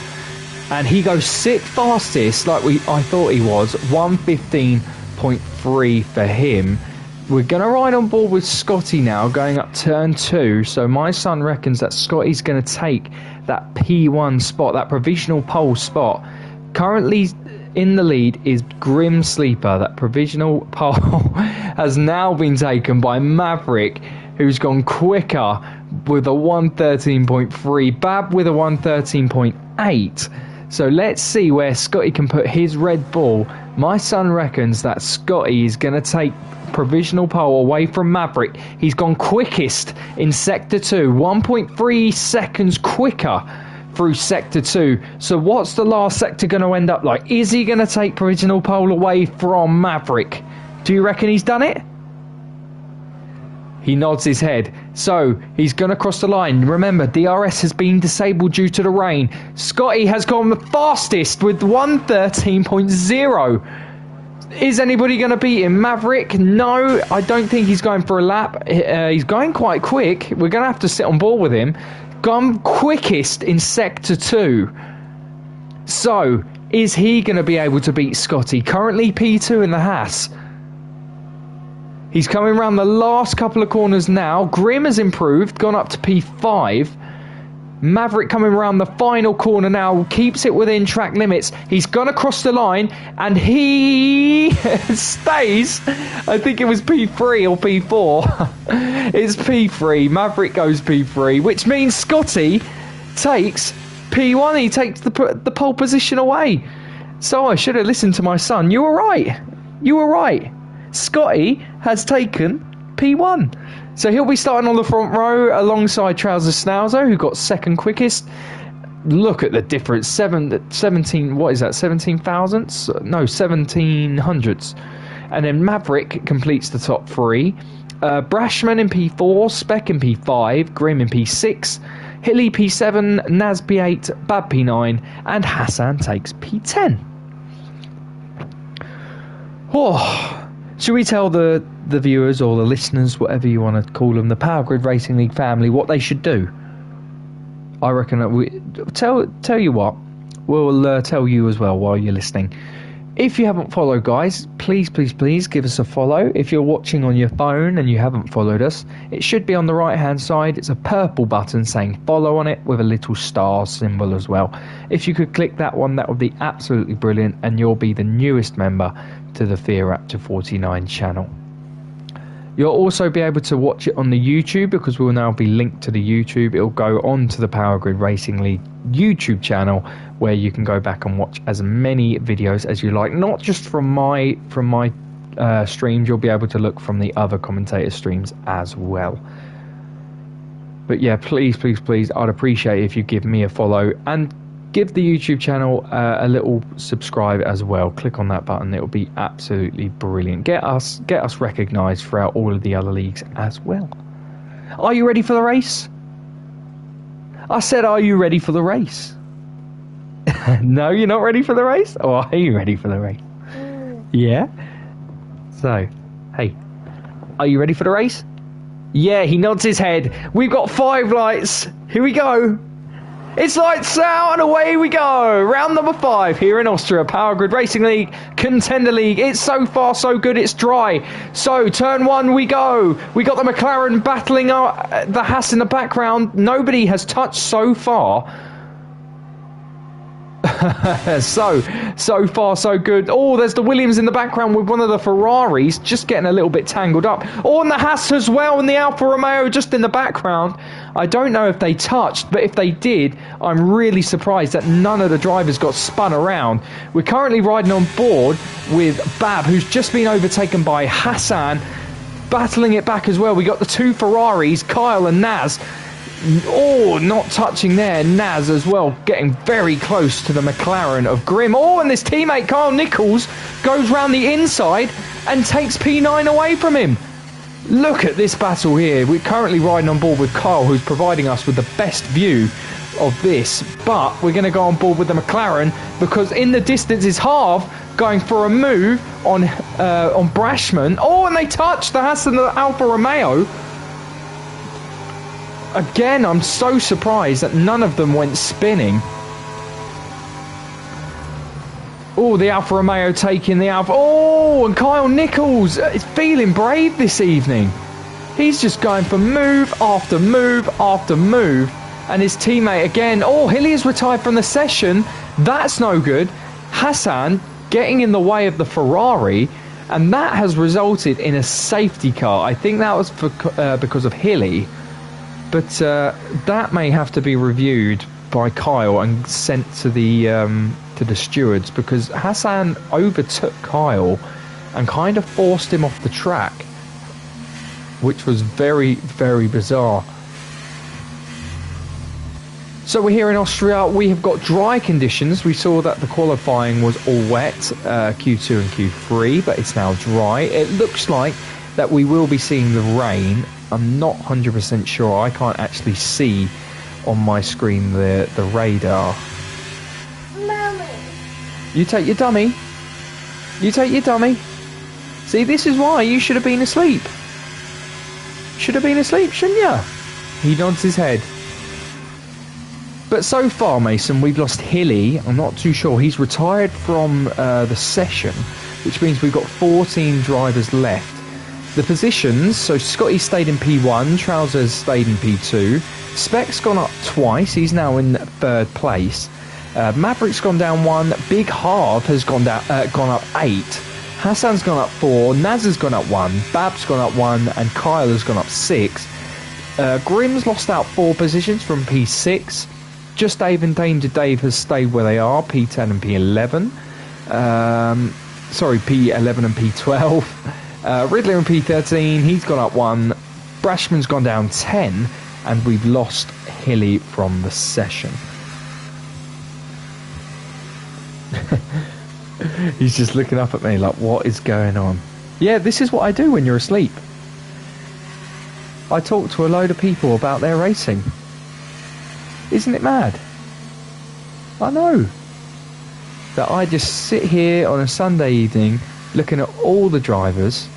And he goes 6th fastest, like I thought he was, 1:15.3 for him. We're going to ride on board with Scotty now, going up turn 2. So my son reckons that Scotty's going to take that P1 spot, that provisional pole spot. Currently in the lead is Grim Sleeper. That provisional pole has now been taken by Maverick, who's gone quicker with a 1:13.3. Bab with a 1:13.8. So let's see where Scotty can put his Red Bull. My son reckons that Scotty is going to take provisional pole away from Maverick. He's gone quickest in Sector 2, 1.3 seconds quicker through Sector 2. So what's the last sector going to end up like? Is he going to take provisional pole away from Maverick? Do you reckon he's done it? He nods his head. So he's going to cross the line. Remember, DRS has been disabled due to the rain. Scotty has gone the fastest with 1:13.0. Is anybody going to beat him? Maverick? No, I don't think he's going for a lap. He's going quite quick. We're going to have to sit on board with him. Gone quickest in Sector 2. So, is he going to be able to beat Scotty? Currently P2 in the Haas. He's coming around the last couple of corners now. Grim has improved, gone up to P5. Maverick coming around the final corner now, keeps it within track limits. He's going to cross the line, and he stays. I think it was P3 or P4. It's P3. Maverick goes P3, which means Scotty takes P1. He takes the pole position away. So I should have listened to my son. You were right. You were right. Scotty has taken P1. So he'll be starting on the front row alongside Trouser Schnauzer, who got second quickest. Look at the difference. 17, what is that? 17 thousandths? No, 1700ths. And then Maverick completes the top 3. Brashman in P4, Speck in P5, Grim in P6, Hilly P7, Naz P8, Bab P9, and Hassan takes P10. Oh, should we tell the viewers or the listeners, whatever you want to call them, the Power Grid Racing League family, what they should do? I reckon that we tell you what, we'll tell you as well while you're listening. If you haven't followed, guys, please give us a follow. If you're watching on your phone and you haven't followed us, it should be on the right hand side. It's a purple button saying follow on it with a little star symbol as well. If you could click that one, that would be absolutely brilliant, and you'll be the newest member to the Fear Raptor 49 channel. You'll also be able to watch it on the YouTube, because we'll now be linked to the YouTube. It'll go on to the Power Grid Racing League YouTube channel, where you can go back and watch as many videos as you like. Not just from my streams, you'll be able to look from the other commentator streams as well. But yeah, please, I'd appreciate if you give me a follow and give the YouTube channel a little subscribe as well. Click on that button. It'll be absolutely brilliant. Get us recognised throughout all of the other leagues as well. Are you ready for the race? I said, are you ready for the race? No, you're not ready for the race? Or are you ready for the race? Yeah? So, hey, are you ready for the race? Yeah, he nods his head. We've got 5 lights. Here we go. It's lights out and away we go. Round number 5 here in Austria. Power Grid Racing League, Contender League. It's so far so good, it's dry. So turn 1 we go. We got the McLaren battling the Haas in the background. Nobody has touched so far. so far so good. Oh, there's the Williams in the background with one of the Ferraris just getting a little bit tangled up. Oh, and the Haas as well, and the Alfa Romeo just in the background. I don't know if they touched, but if they did, I'm really surprised that none of the drivers got spun around. We're currently riding on board with Bab, who's just been overtaken by Hassan, battling it back as well. We got the 2 Ferraris, Kyle and Naz. Oh, not touching there. Naz as well, getting very close to the McLaren of Grim. Oh, and this teammate, Kyle Nichols, goes round the inside and takes P9 away from him. Look at this battle here. We're currently riding on board with Kyle, who's providing us with the best view of this, but we're going to go on board with the McLaren because in the distance is Harv going for a move on Brashman. Oh, and they touched the Haas and the Alfa Romeo. Again, I'm so surprised that none of them went spinning. Oh, the Alfa Romeo taking the Alfa. Oh, and Kyle Nichols is feeling brave this evening. He's just going for move after move after move. And his teammate again. Oh, Hilly is retired from the session. That's no good. Hassan getting in the way of the Ferrari. And that has resulted in a safety car. I think that was for, because of Hilly. But that may have to be reviewed by Kyle and sent to the stewards, because Hassan overtook Kyle and kind of forced him off the track, which was very, very bizarre. So we're here in Austria. We have got dry conditions. We saw that the qualifying was all wet, Q2 and Q3, but it's now dry. It looks like that we will be seeing the rain. I'm not 100% sure. I can't actually see on my screen the radar. Mommy. You take your dummy. You take your dummy. See, this is why you should have been asleep. Should have been asleep, shouldn't you? He nods his head. But so far, Mason, we've lost Hilly. I'm not too sure. He's retired from the session, which means we've got 14 drivers left. The positions, so Scotty stayed in P1, Trousers stayed in P2, Spec's gone up twice, he's now in 3rd place. Maverick's gone down 1, Big Harv has gone up 8, Hassan's gone up 4, Naz has gone up 1, Bab's gone up 1, and Kyle has gone up 6. Grimm's lost out 4 positions from P6. Just Dave and Danger Dave has stayed where they are, P10 and P11. P11 and P12. Riddler in P13, he's gone up 1. Brashman's gone down 10. And we've lost Hilly from the session. He's just looking up at me like, what is going on? Yeah, this is what I do when you're asleep. I talk to a load of people about their racing. Isn't it mad? I know. That I just sit here on a Sunday evening looking at all the drivers.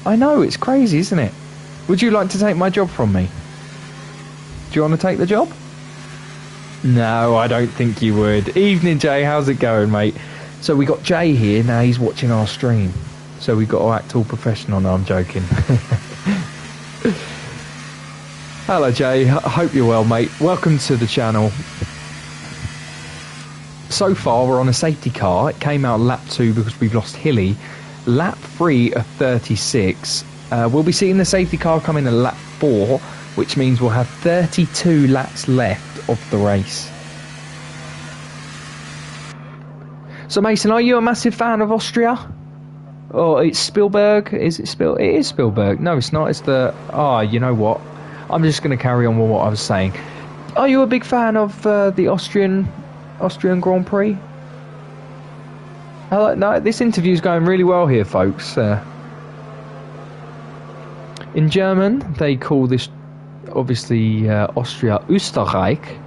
I know, it's crazy, isn't it? Would you like to take my job from me? Do you want to take the job? No, I don't think you would. Evening, Jay. How's it going, mate? So we got Jay here. Now he's watching our stream. So we've got to act all professional. No, I'm joking. Hello, Jay. I hope you're well, mate. Welcome to the channel. So far, we're on a safety car. It came out lap 2 because we've lost Hilly. Lap 3 of 36. We'll be seeing the safety car come in at lap 4, which means we'll have 32 laps left of the race. So, Mason, are you a massive fan of Austria? Oh, it's Spielberg. Is it Spielberg? It is Spielberg. No, it's not. It's the... you know what? I'm just going to carry on with what I was saying. Are you a big fan of the Austrian Grand Prix? No, this interview's going really well here, folks. In German, they call this, obviously, Austria Österreich.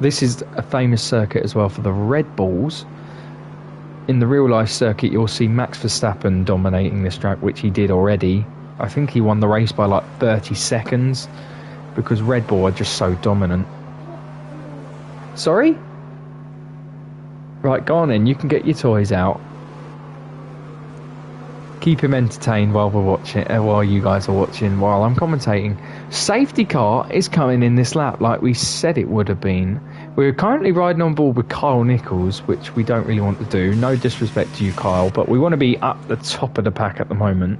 This is a famous circuit as well for the Red Bulls. In the real-life circuit, you'll see Max Verstappen dominating this track, which he did already. I think he won the race by like 30 seconds because Red Bull are just so dominant. Sorry? Right, go on in. You can get your toys out. Keep him entertained while we're watching, while you guys are watching, while I'm commentating. Safety car is coming in this lap like we said it would have been. We're currently riding on board with Kyle Nichols, which we don't really want to do. No disrespect to you, Kyle, but we want to be up the top of the pack at the moment.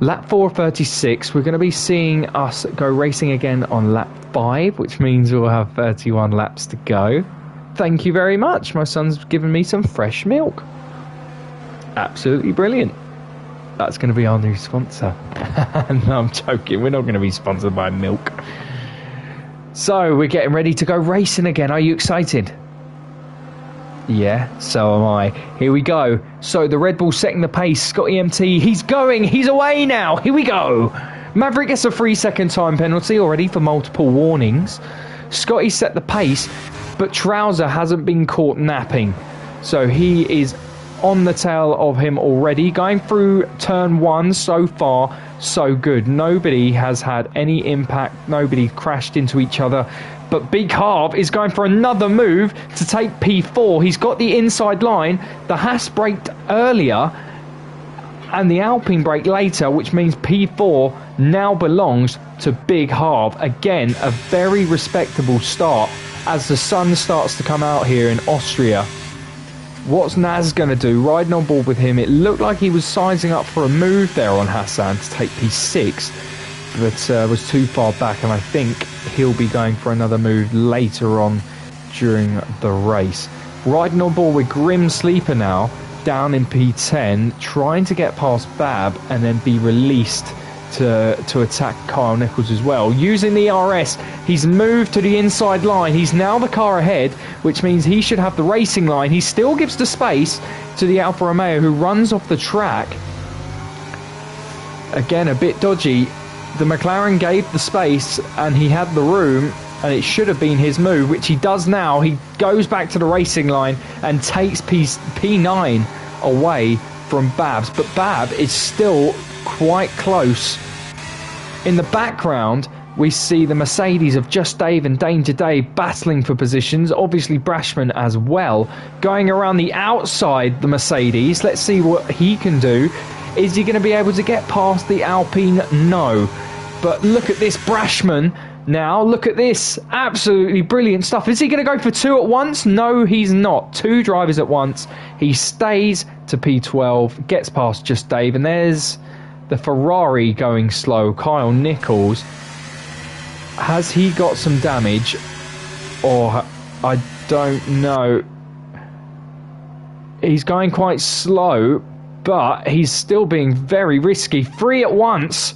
Lap 4:36, we're going to be seeing us go racing again on lap 5, which means we'll have 31 laps to go. Thank you very much. My son's given me some fresh milk. Absolutely brilliant. That's going to be our new sponsor. No, I'm joking. We're not going to be sponsored by milk. So, we're getting ready to go racing again. Are you excited? Yeah, so am I. Here we go. So, the Red Bull setting the pace. Scotty MT, he's going. He's away now. Here we go. Maverick gets a 3-second time penalty already for multiple warnings. Scotty set the pace, but Trouser hasn't been caught napping. So he is on the tail of him already. Going through turn 1 so far, so good. Nobody has had any impact. Nobody crashed into each other. But Big Harv is going for another move to take P4. He's got the inside line. The Haas braked earlier and the Alpine brake later, which means P4 now belongs to Big Harv. Again, a very respectable start as the sun starts to come out here in Austria. What's Naz going to do? Riding on board with him, it looked like he was sizing up for a move there on Hassan to take P6, but was too far back, and I think he'll be going for another move later on during the race. Riding on board with Grim Sleeper now, down in P10, trying to get past Bab and then be released to attack Kyle Nichols as well. Using the RS, he's moved to the inside line. He's now the car ahead, which means he should have the racing line. He still gives the space to the Alfa Romeo, who runs off the track. Again, a bit dodgy. The McLaren gave the space and he had the room, and it should have been his move, which he does now. He goes back to the racing line and takes P9 away from Babs, but Bab is still quite close. In the background, we see the Mercedes of Just Dave and Danger Dave battling for positions. Obviously Brashman as well, going around the outside the Mercedes. Let's see what he can do. Is he going to be able to get past the Alpine? No. But look at this Brashman now. Look at this. Absolutely brilliant stuff. Is he going to go for 2 at once? No, he's not. 2 drivers at once. He stays to P12, gets past Just Dave, and there's the Ferrari going slow. Kyle Nichols. Has he got some damage? Or I don't know. He's going quite slow, but he's still being very risky. 3 at once.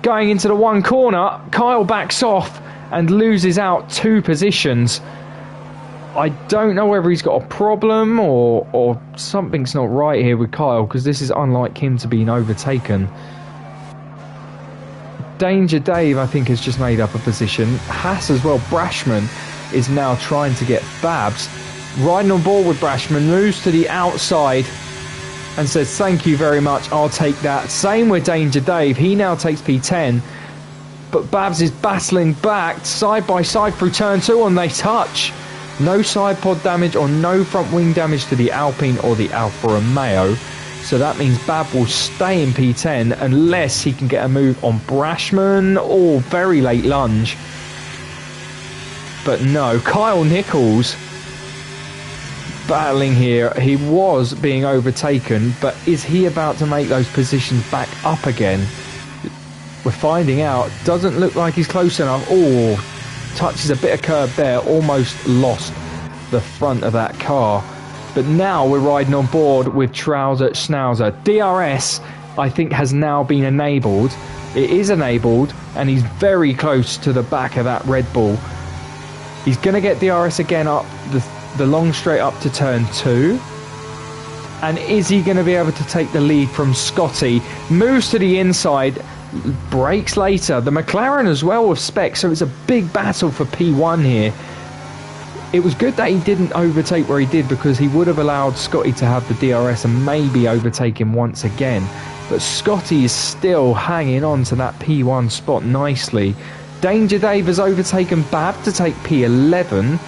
Going into the one corner. Kyle backs off and loses out 2 positions. I don't know whether he's got a problem or something's not right here with Kyle, because this is unlike him to being overtaken. Danger Dave, I think, has just made up a position. Haas as well. Brashman is now trying to get Babs. Riding on board with Brashman, moves to the outside and says, thank you very much, I'll take that. Same with Danger Dave. He now takes P10. But Babs is battling back side by side through turn 2, and they touch. No side pod damage or no front wing damage to the Alpine or the Alfa Romeo. So that means Bab will stay in P10 unless he can get a move on Brashman or very late lunge. But no, Kyle Nichols battling here. He was being overtaken, but is he about to make those positions back up again? We're finding out. Doesn't look like he's close enough. Oh, touches a bit of curb there, almost lost the front of that car. But now we're riding on board with Trouser Schnauzer. DRS, I think, has now been enabled. It is enabled, and he's very close to the back of that Red Bull. He's going to get DRS again up the long straight up to turn 2. And is he going to be able to take the lead from Scotty? Moves to the inside, brakes later. The McLaren as well with spec, so it's a big battle for P1 here. It was good that he didn't overtake where he did, because he would have allowed Scotty to have the DRS and maybe overtake him once again. But Scotty is still hanging on to that P1 spot nicely. Danger Dave has overtaken Bab to take P11.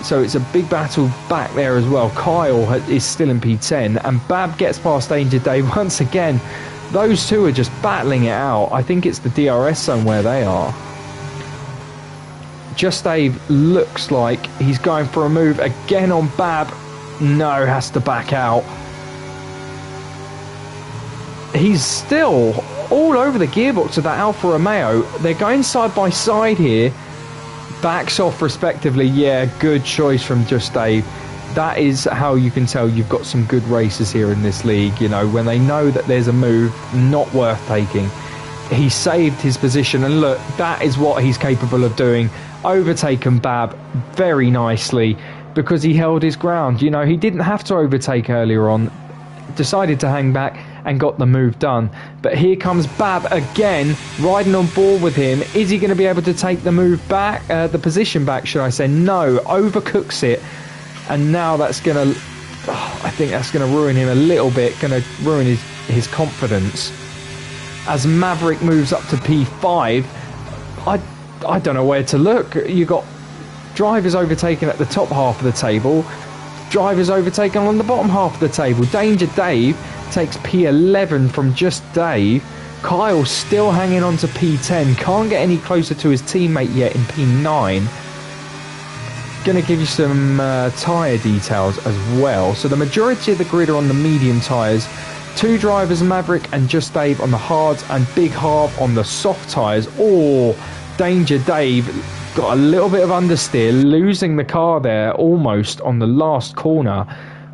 So it's a big battle back there as well. Kyle is still in P10 and Bab gets past Danger Dave once again. Those two are just battling it out. I think it's the DRS zone where they are. Just Dave looks like he's going for a move again on Bab. No, has to back out. He's still all over the gearbox of that Alfa Romeo. They're going side by side here. Backs off respectively. Yeah, good choice from Just Dave. That is how you can tell you've got some good racers here in this league. You know, when they know that there's a move not worth taking. He saved his position, and look, that is what he's capable of doing. Overtaken Bab very nicely because he held his ground. You know, he didn't have to overtake earlier on. decided to hang back and got the move done. But here comes Bab again, riding on board with him. Is he going to be able to take the move back, the position back, should I say? No, overcooks it. And now that's going to, I think that's going to ruin him a little bit, going to ruin his confidence. As Maverick moves up to P5, I don't know where to look. You got drivers overtaken at the top half of the table, drivers overtaken on the bottom half of the table. Danger Dave takes P11 from Just Dave. Kyle's still hanging on to P10, can't get any closer to his teammate yet in P9. Going to give you some tyre details as well. So the majority of the grid are on the medium tyres. 2 drivers, Maverick and Just Dave, on the hards, and Big Harv on the soft tyres. Oh, Danger Dave got a little bit of understeer, losing the car there almost on the last corner.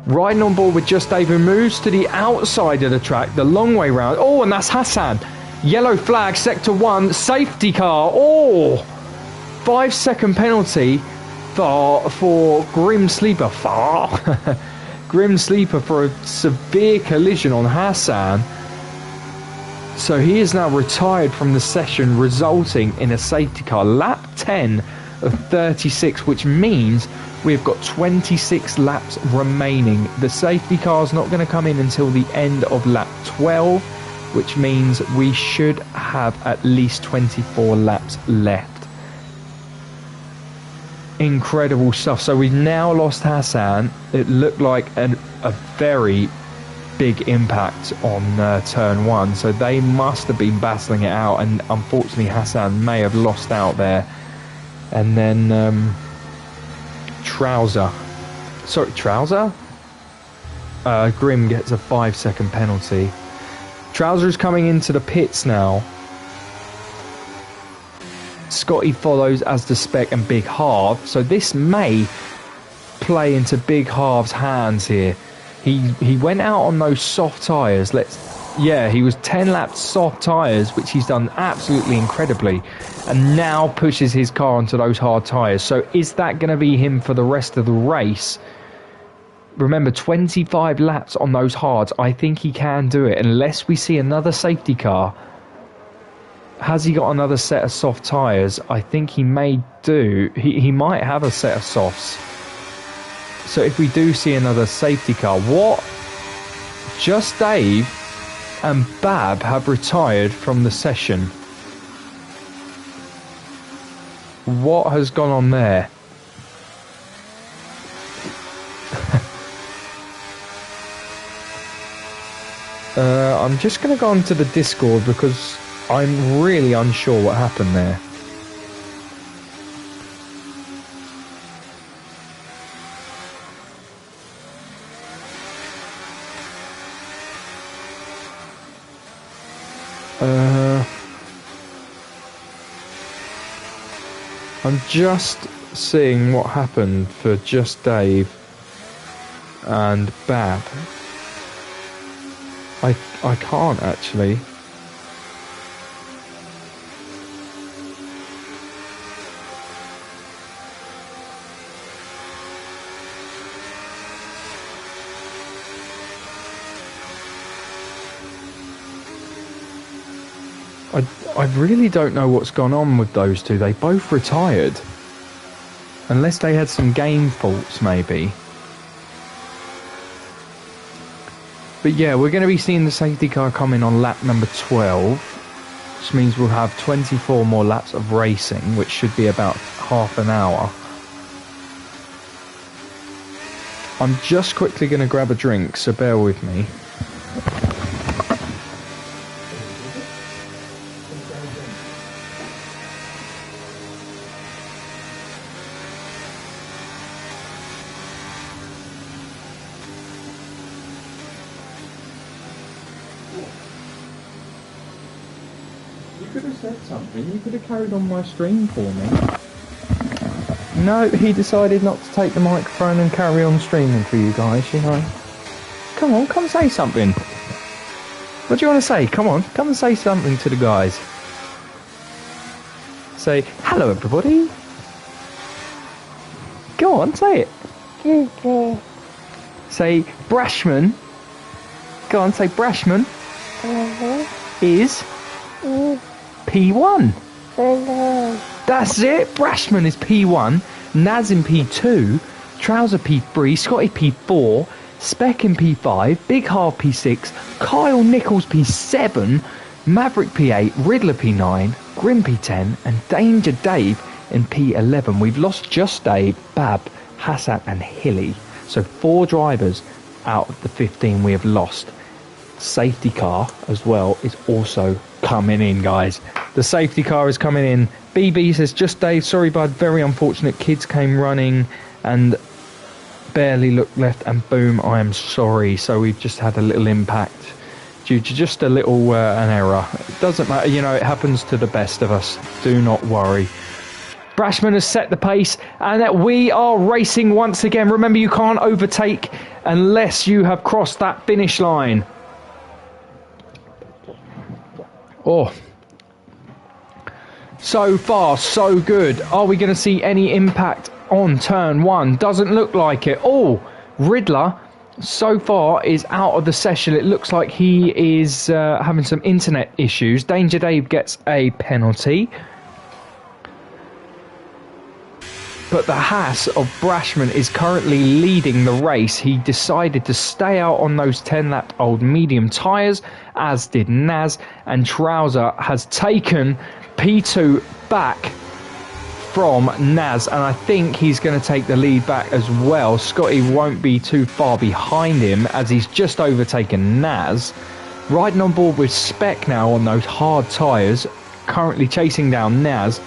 Riding on board with Just Dave, who moves to the outside of the track, the long way round. Oh, and that's Hassan. Yellow flag, sector 1, safety car. Oh, 5-second penalty for Grim Sleeper. Grim Sleeper for a severe collision on Hassan. So he is now retired from the session, resulting in a safety car. Lap 10 of 36, which means we've got 26 laps remaining. The safety car is not going to come in until the end of lap 12, which means we should have at least 24 laps left. Incredible stuff. So we've now lost Hassan. It looked like a very big impact on turn 1, so they must have been battling it out, and unfortunately Hassan may have lost out there. And then Trouser Grim gets a 5-second penalty. Trouser is coming into the pits now. Scotty follows, as the Spec and Big Harv, so this may play into Big Harv's hands here. He went out on those soft tyres. He was 10 laps soft tyres, which he's done absolutely incredibly, and now pushes his car onto those hard tyres. So is that going to be him for the rest of the race? Remember, 25 laps on those hards. I think he can do it, unless we see another safety car. Has he got another set of soft tyres? I think he may do. He might have a set of softs. So if we do see another safety car, what? Just Dave and Bab have retired from the session. What has gone on there? I'm just going to go onto the Discord because I'm really unsure what happened there. I'm just seeing what happened for Just Dave and Bab. I can't actually. I really don't know what's gone on with those two. They both retired. Unless they had some game faults, maybe. But yeah, we're going to be seeing the safety car come in on lap number 12. Which means we'll have 24 more laps of racing, which should be about half an hour. I'm just quickly going to grab a drink, so bear with me. You could have carried on my stream for me. No, he decided not to take the microphone and carry on streaming for you guys, you know. Come on, come say something. What do you want to say? Come on, come and say something to the guys. Say, hello everybody. Go on, say it. Say, Brashman. Go on, say Brashman is P1. That's it. Brashman is P1. Naz in P2. Trouser P3. Scotty P4. Spec in P5. Big Half P6. Kyle Nichols P7. Maverick P8. Riddler P9. Grim P10. And Danger Dave in P11. We've lost Just Dave, Bab, Hassan and Hilly. So 4 drivers out of the 15 we have lost. Safety car as well is also coming in, guys. The safety car is coming in. BB says, Just Dave, sorry bud, very unfortunate. Kids came running and barely looked left and boom, I am sorry. So we've just had a little impact due to just a little an error. It doesn't matter, you know, it happens to the best of us. Do not worry. Brashman has set the pace and we are racing once again. Remember, you can't overtake unless you have crossed that finish line. Oh, so far so good. Are we going to see any impact on turn 1? Doesn't look like it. Oh, Riddler so far is out of the session. It looks like he is having some internet issues. Danger Dave gets a penalty. But the Haas of Brashman is currently leading the race. He decided to stay out on those 10-lap old medium tyres, as did Naz. And Trouser has taken P2 back from Naz. And I think he's going to take the lead back as well. Scotty won't be too far behind him as he's just overtaken Naz. Riding on board with Spec now on those hard tyres. Currently chasing down Naz.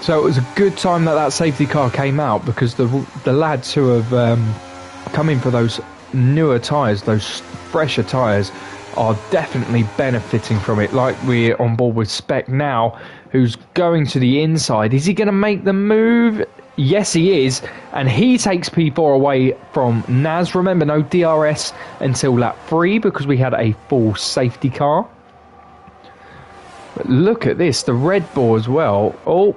So it was a good time that safety car came out, because the lads who have come in for those newer tyres, those fresher tyres, are definitely benefiting from it. Like we're on board with Spec now, who's going to the inside. Is he going to make the move? Yes, he is. And he takes P4 away from Naz. Remember, no DRS until lap 3 because we had a full safety car. But look at this, the Red Bull as well. Oh,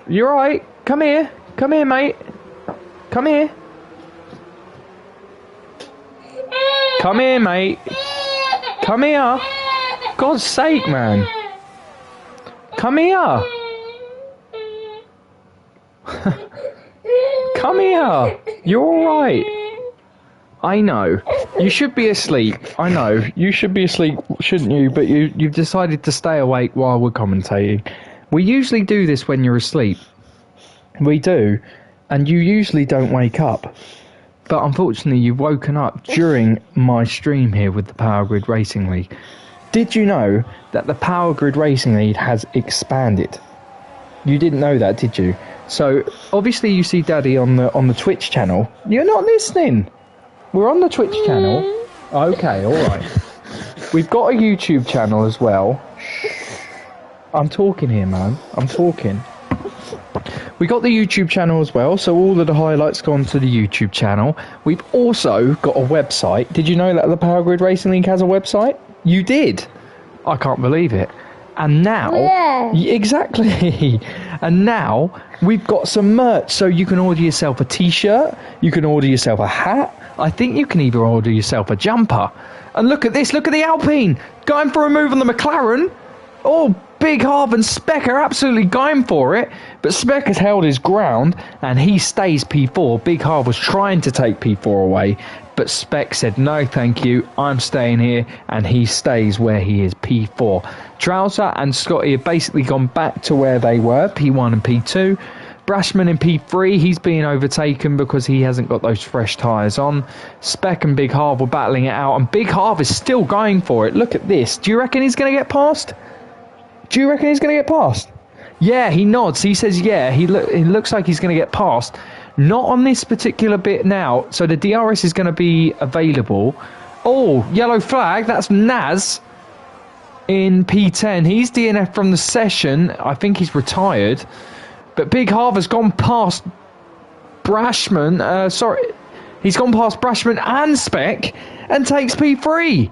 you're right. Come here. Come here, mate. Come here. Come here, mate. Come here. God's sake, man. Come here. Come here. You're all right. I know. You should be asleep. I know. You should be asleep, shouldn't you? But you've decided to stay awake while we're commentating. We usually do this when you're asleep. We do. And you usually don't wake up. But unfortunately, you've woken up during my stream here with the Power Grid Racing League. Did you know that the Power Grid Racing League has expanded? You didn't know that, did you? So, obviously you see Daddy on the Twitch channel. You're not listening. We're on the Twitch channel. Okay, alright. We've got a YouTube channel as well. I'm talking here, man. I'm talking. We got the YouTube channel as well, so all of the highlights gone to the YouTube channel. We've also got a website. Did you know that the Power Grid Racing League has a website? You did. I can't believe it. And now, exactly. And now we've got some merch, so you can order yourself a t-shirt, you can order yourself a hat. I think you can even order yourself a jumper. And look at this, look at the Alpine going for a move on the McLaren. Oh, Big Harv and Spec are absolutely going for it, but Spec has held his ground and he stays P4. Big Harv was trying to take P4 away, but Spec said no thank you, I'm staying here, and he stays where he is, P4. Trouser and Scotty have basically gone back to where they were, P1 and P2. Brashman in P3, he's being overtaken because he hasn't got those fresh tyres on. Spec and Big Harv were battling it out, and Big Harv is still going for it. Look at this. Do you reckon he's going to get past? Do you reckon he's going to get past? Yeah, he nods. He says, yeah, he looks like he's going to get past. Not on this particular bit now. So the DRS is going to be available. Oh, yellow flag. That's Naz in P10. He's DNF from the session. I think he's retired. But Big Harv has gone past Brashman. He's gone past Brashman and Spec and takes P3.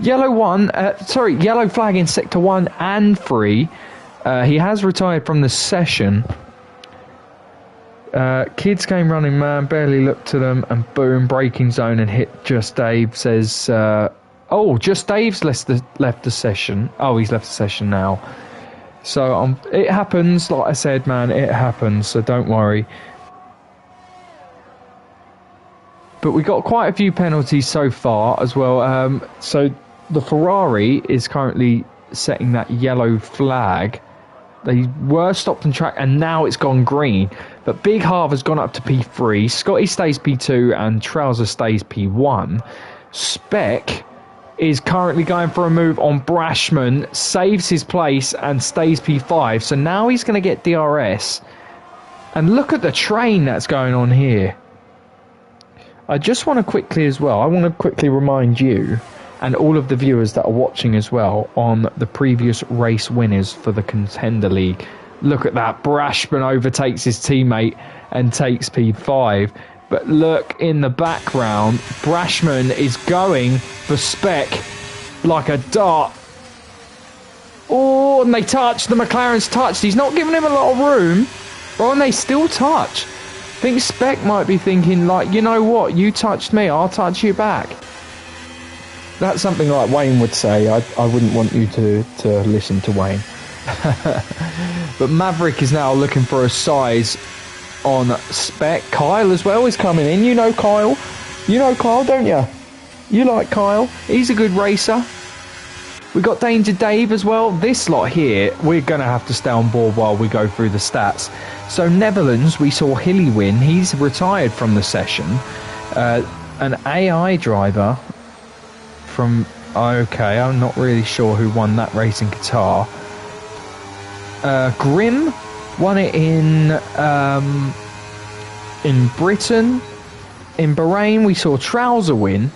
Yellow flag in Sector 1 and 3. He has retired from the session. Kids came running, man, barely looked to them, and boom, braking zone and hit Just Dave. Says, oh, Just Dave's left the session. Oh, he's left the session now. So it happens, like I said, man, it happens, so don't worry. But we got quite a few penalties so far as well. So the Ferrari is currently setting that yellow flag. They were stopped on track and now it's gone green. But Big Harv has gone up to P3. Scotty stays P2 and Trouser stays P1. Spec is currently going for a move on Brashman, saves his place and stays P5. So now he's going to get DRS. And look at the train that's going on here. I just want to quickly as well, I want to quickly remind you and all of the viewers that are watching as well on the previous race winners for the Contender League. Look at that, Brashman overtakes his teammate and takes P5. But look in the background, Brashman is going for Spec like a dart. Oh, and they touch, the McLaren's touched. He's not giving him a lot of room. Oh, and they still touch. I think Spec might be thinking, like, you know what, you touched me, I'll touch you back. That's something like Wayne would say. I wouldn't want you to listen to Wayne. But Maverick is now looking for a size on Spec. Kyle as well is coming in. You know Kyle. You know Kyle, don't you? You like Kyle. He's a good racer. We got Danger Dave as well. This lot here, we're going to have to stay on board while we go through the stats. So Netherlands, we saw Hilly win. He's retired from the session. An AI driver from... Okay, I'm not really sure who won that race in Qatar. Grim won it in Britain. In Bahrain, we saw Trouser win.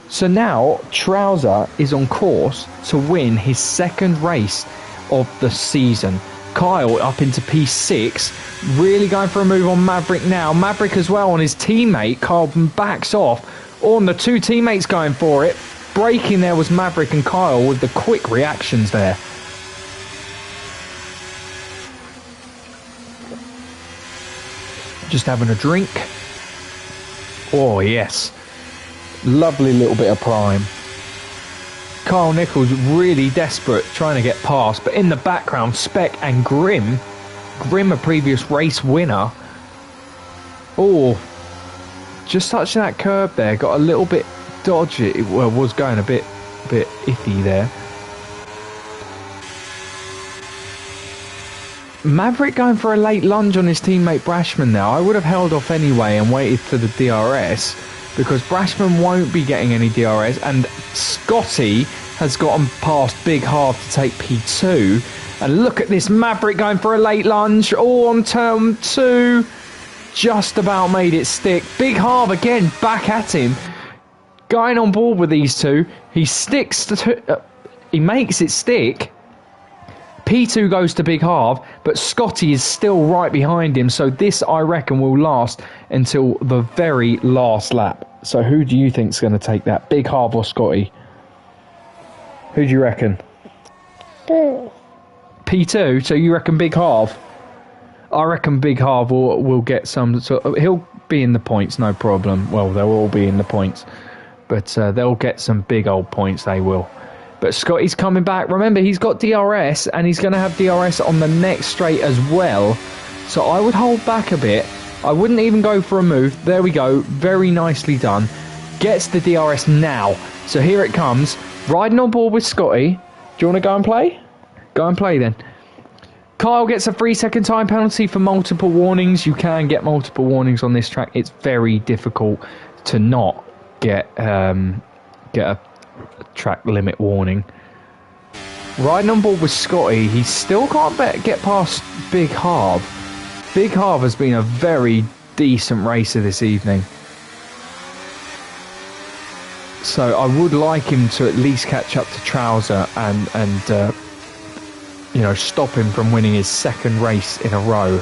So now, Trouser is on course to win his second race of the season. Kyle up into P6, really going for a move on Maverick now. Maverick as well on his teammate. Kyle backs off. On the two teammates going for it. Braking there was Maverick and Kyle with the quick reactions there. Just having a drink. Oh, yes. Lovely little bit of prime. Kyle Nichols really desperate trying to get past, but in the background Spec and Grim, a previous race winner. Oh, just touching that curb there, got a little bit dodgy. Well, was going a bit iffy there. Maverick going for a late lunge on his teammate Brashman now. I would have held off anyway and waited for the DRS, because Brashman won't be getting any DRS, and Scotty has gotten past Big Harv to take P2. And look at this, Maverick going for a late lunge. Oh, on turn 2. Just about made it stick. Big Harv again back at him. Going on board with these two. He sticks to... he makes it stick. P2 goes to Big Harv, but Scotty is still right behind him. So this, I reckon, will last until the very last lap. So who do you think's going to take that? Big Harv or Scotty? Who do you reckon? P2? So you reckon Big Harv? I reckon Big Harv will get some... So he'll be in the points, no problem. Well, they'll all be in the points. But they'll get some big old points, they will. But Scotty's coming back. Remember, he's got DRS, and he's going to have DRS on the next straight as well. So I would hold back a bit. I wouldn't even go for a move. There we go. Very nicely done. Gets the DRS now. So here it comes. Riding on board with Scotty. Do you want to go and play? Go and play then. Kyle gets a 3-second time penalty for multiple warnings. You can get multiple warnings on this track. It's very difficult to not get a track limit warning. Riding on board with Scotty, he still can't get past Big Harv. Big Harv has been a very decent racer this evening. So I would like him to at least catch up to Trouser and you know, stop him from winning his second race in a row.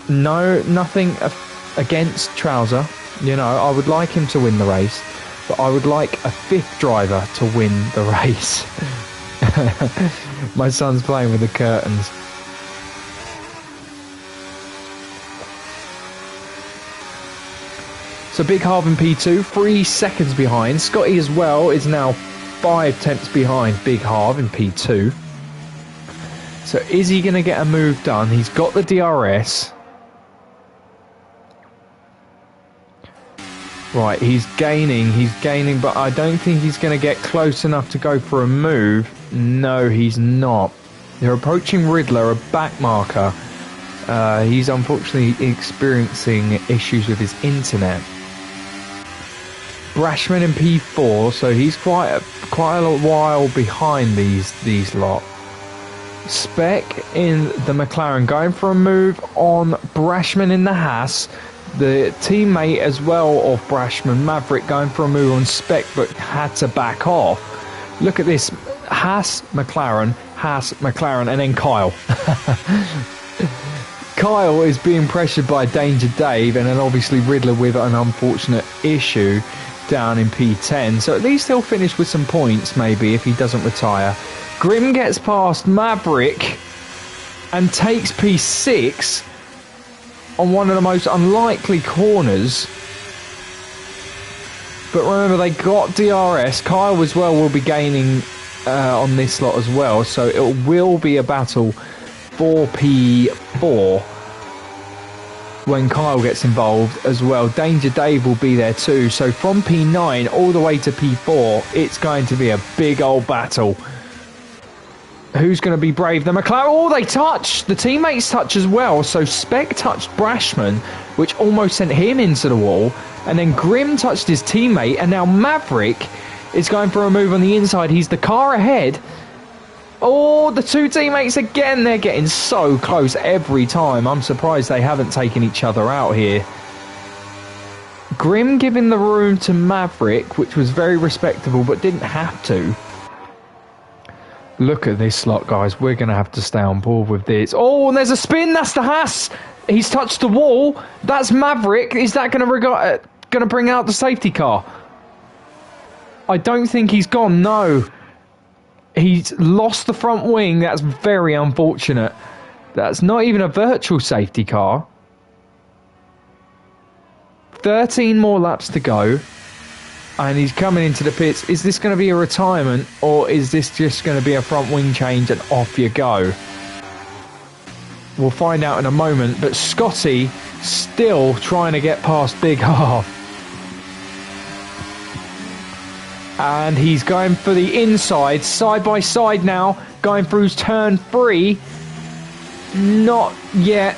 Nothing against Trouser. You know, I would like him to win the race. But I would like a fifth driver to win the race. My son's playing with the curtains. So Big Harv in P2, 3 seconds behind. Scotty as well is now 5 tenths behind Big Harv in P2. So is he going to get a move done? He's got the DRS. Right, he's gaining, but I don't think he's going to get close enough to go for a move. No, he's not. They're approaching Riddler, a back marker. He's unfortunately experiencing issues with his internet. Brashman in P4, so he's quite a while behind these lot. Spec in the McLaren going for a move on Brashman in the Haas. The teammate as well of Brashman, Maverick, going for a move on Spec but had to back off. Look at this. Haas, McLaren, and then Kyle. Kyle is being pressured by Danger Dave, and then obviously Riddler with an unfortunate issue down in P10. So at least he'll finish with some points maybe if he doesn't retire. Grim gets past Maverick and takes P6 on one of the most unlikely corners. But remember, they got DRS. Kyle as well will be gaining on this lot as well. So it will be a battle for P4 when Kyle gets involved as well. Danger Dave will be there too. So from P9 all the way to P4, it's going to be a big old battle. Who's going to be brave? The McLaren. Oh, they touch. The teammates touch as well. So Spec touched Brashman, which almost sent him into the wall. And then Grim touched his teammate. And now Maverick is going for a move on the inside. He's the car ahead. Oh, the two teammates again. They're getting so close every time. I'm surprised they haven't taken each other out here. Grim giving the room to Maverick, which was very respectable, but didn't have to. Look at this slot, guys. We're going to have to stay on board with this. Oh, and there's a spin. That's the Haas. He's touched the wall. That's Maverick. Is that going to bring out the safety car? I don't think he's gone. No. He's lost the front wing. That's very unfortunate. That's not even a virtual safety car. 13 more laps to go. And he's coming into the pits. Is this going to be a retirement, or is this just going to be a front wing change and off you go? We'll find out in a moment. But Scotty still trying to get past Big Harv. And he's going for the inside, side by side now, going through turn 3. Not yet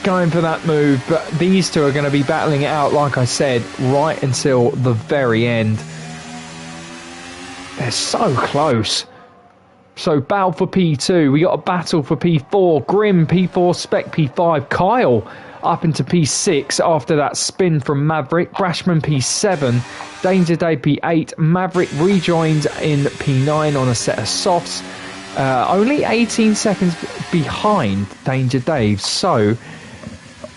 going for that move, but these two are going to be battling it out, like I said, right until the very end. They're so close. So battle for P2. We got a battle for P4. Grim P4, Spec P5. Kyle up into P6 after that spin from Maverick. Brashman P7. Danger Day P8. Maverick rejoins in P9 on a set of softs. Only 18 seconds behind Danger Dave. So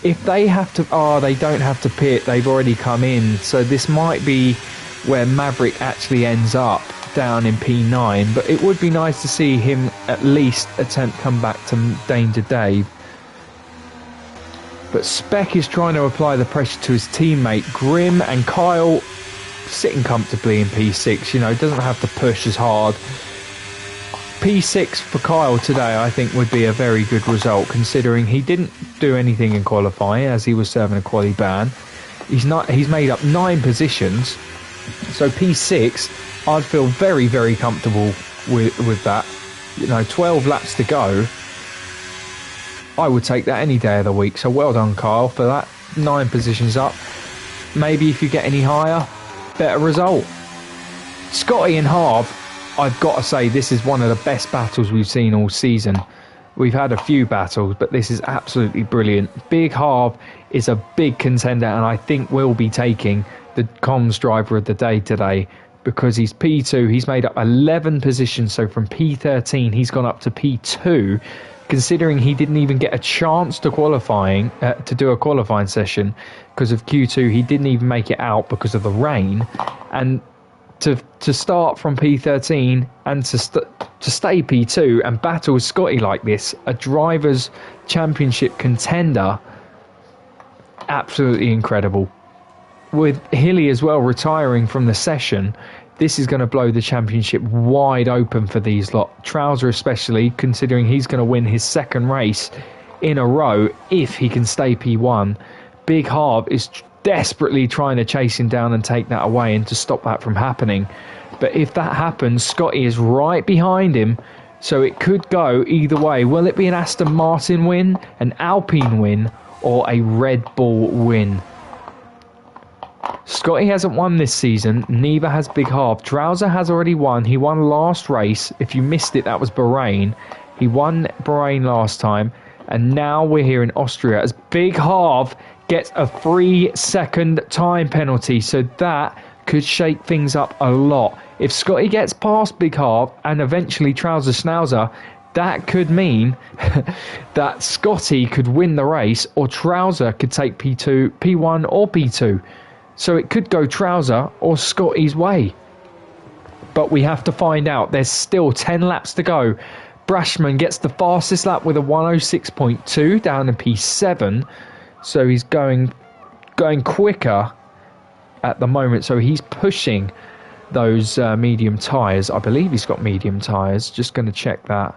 if they have to... Oh, they don't have to pit. They've already come in. So this might be where Maverick actually ends up down in P9. But it would be nice to see him at least attempt come back to Danger Dave. But Spec is trying to apply the pressure to his teammate. Grim and Kyle sitting comfortably in P6. You know, doesn't have to push as hard. P6 for Kyle today, I think, would be a very good result, considering he didn't do anything in qualifying as he was serving a quali ban. He's made up 9 positions, so P6, I'd feel very, very comfortable with that. You know, 12 laps to go. I would take that any day of the week. So well done, Kyle, for that. 9 positions up. Maybe if you get any higher, better result. Scotty and Harv, I've got to say, this is one of the best battles we've seen all season. We've had a few battles, but this is absolutely brilliant. Big Harv is a big contender, and I think will be taking the comms driver of the day today, because he's P2. He's made up 11 positions, so from P13 he's gone up to P2, considering he didn't even get a chance to do a qualifying session because of Q2. He didn't even make it out because of the rain, and to start from P13 and to stay P2 and battle with Scotty like this, a drivers' championship contender, absolutely incredible. with Hilly as well retiring from the session, this is going to blow the championship wide open for these lot. Trouser especially, considering he's going to win his second race in a row if he can stay P1. Big Harv is desperately trying to chase him down and take that away and to stop that from happening. But if that happens, Scotty is right behind him, so it could go either way. Will it be an Aston Martin win, an Alpine win, or a Red Bull win? Scotty hasn't won this season, neither has Big Harv. Trouser has already won. He won last race. If you missed it, that was Bahrain. He won Bahrain last time, and now we're here in Austria as Big Harv gets a 3-second time penalty, so that could shake things up a lot. If Scotty gets past Big Harv and eventually Trouser Schnauzer, that could mean that Scotty could win the race, or Trouser could take P2, P1 or P2. So it could go Trouser or Scotty's way. But we have to find out. There's still 10 laps to go. Brashman gets the fastest lap with a 106.2 down to P7. So he's going quicker at the moment. So he's pushing those medium tyres. I believe he's got medium tyres. Just going to check that.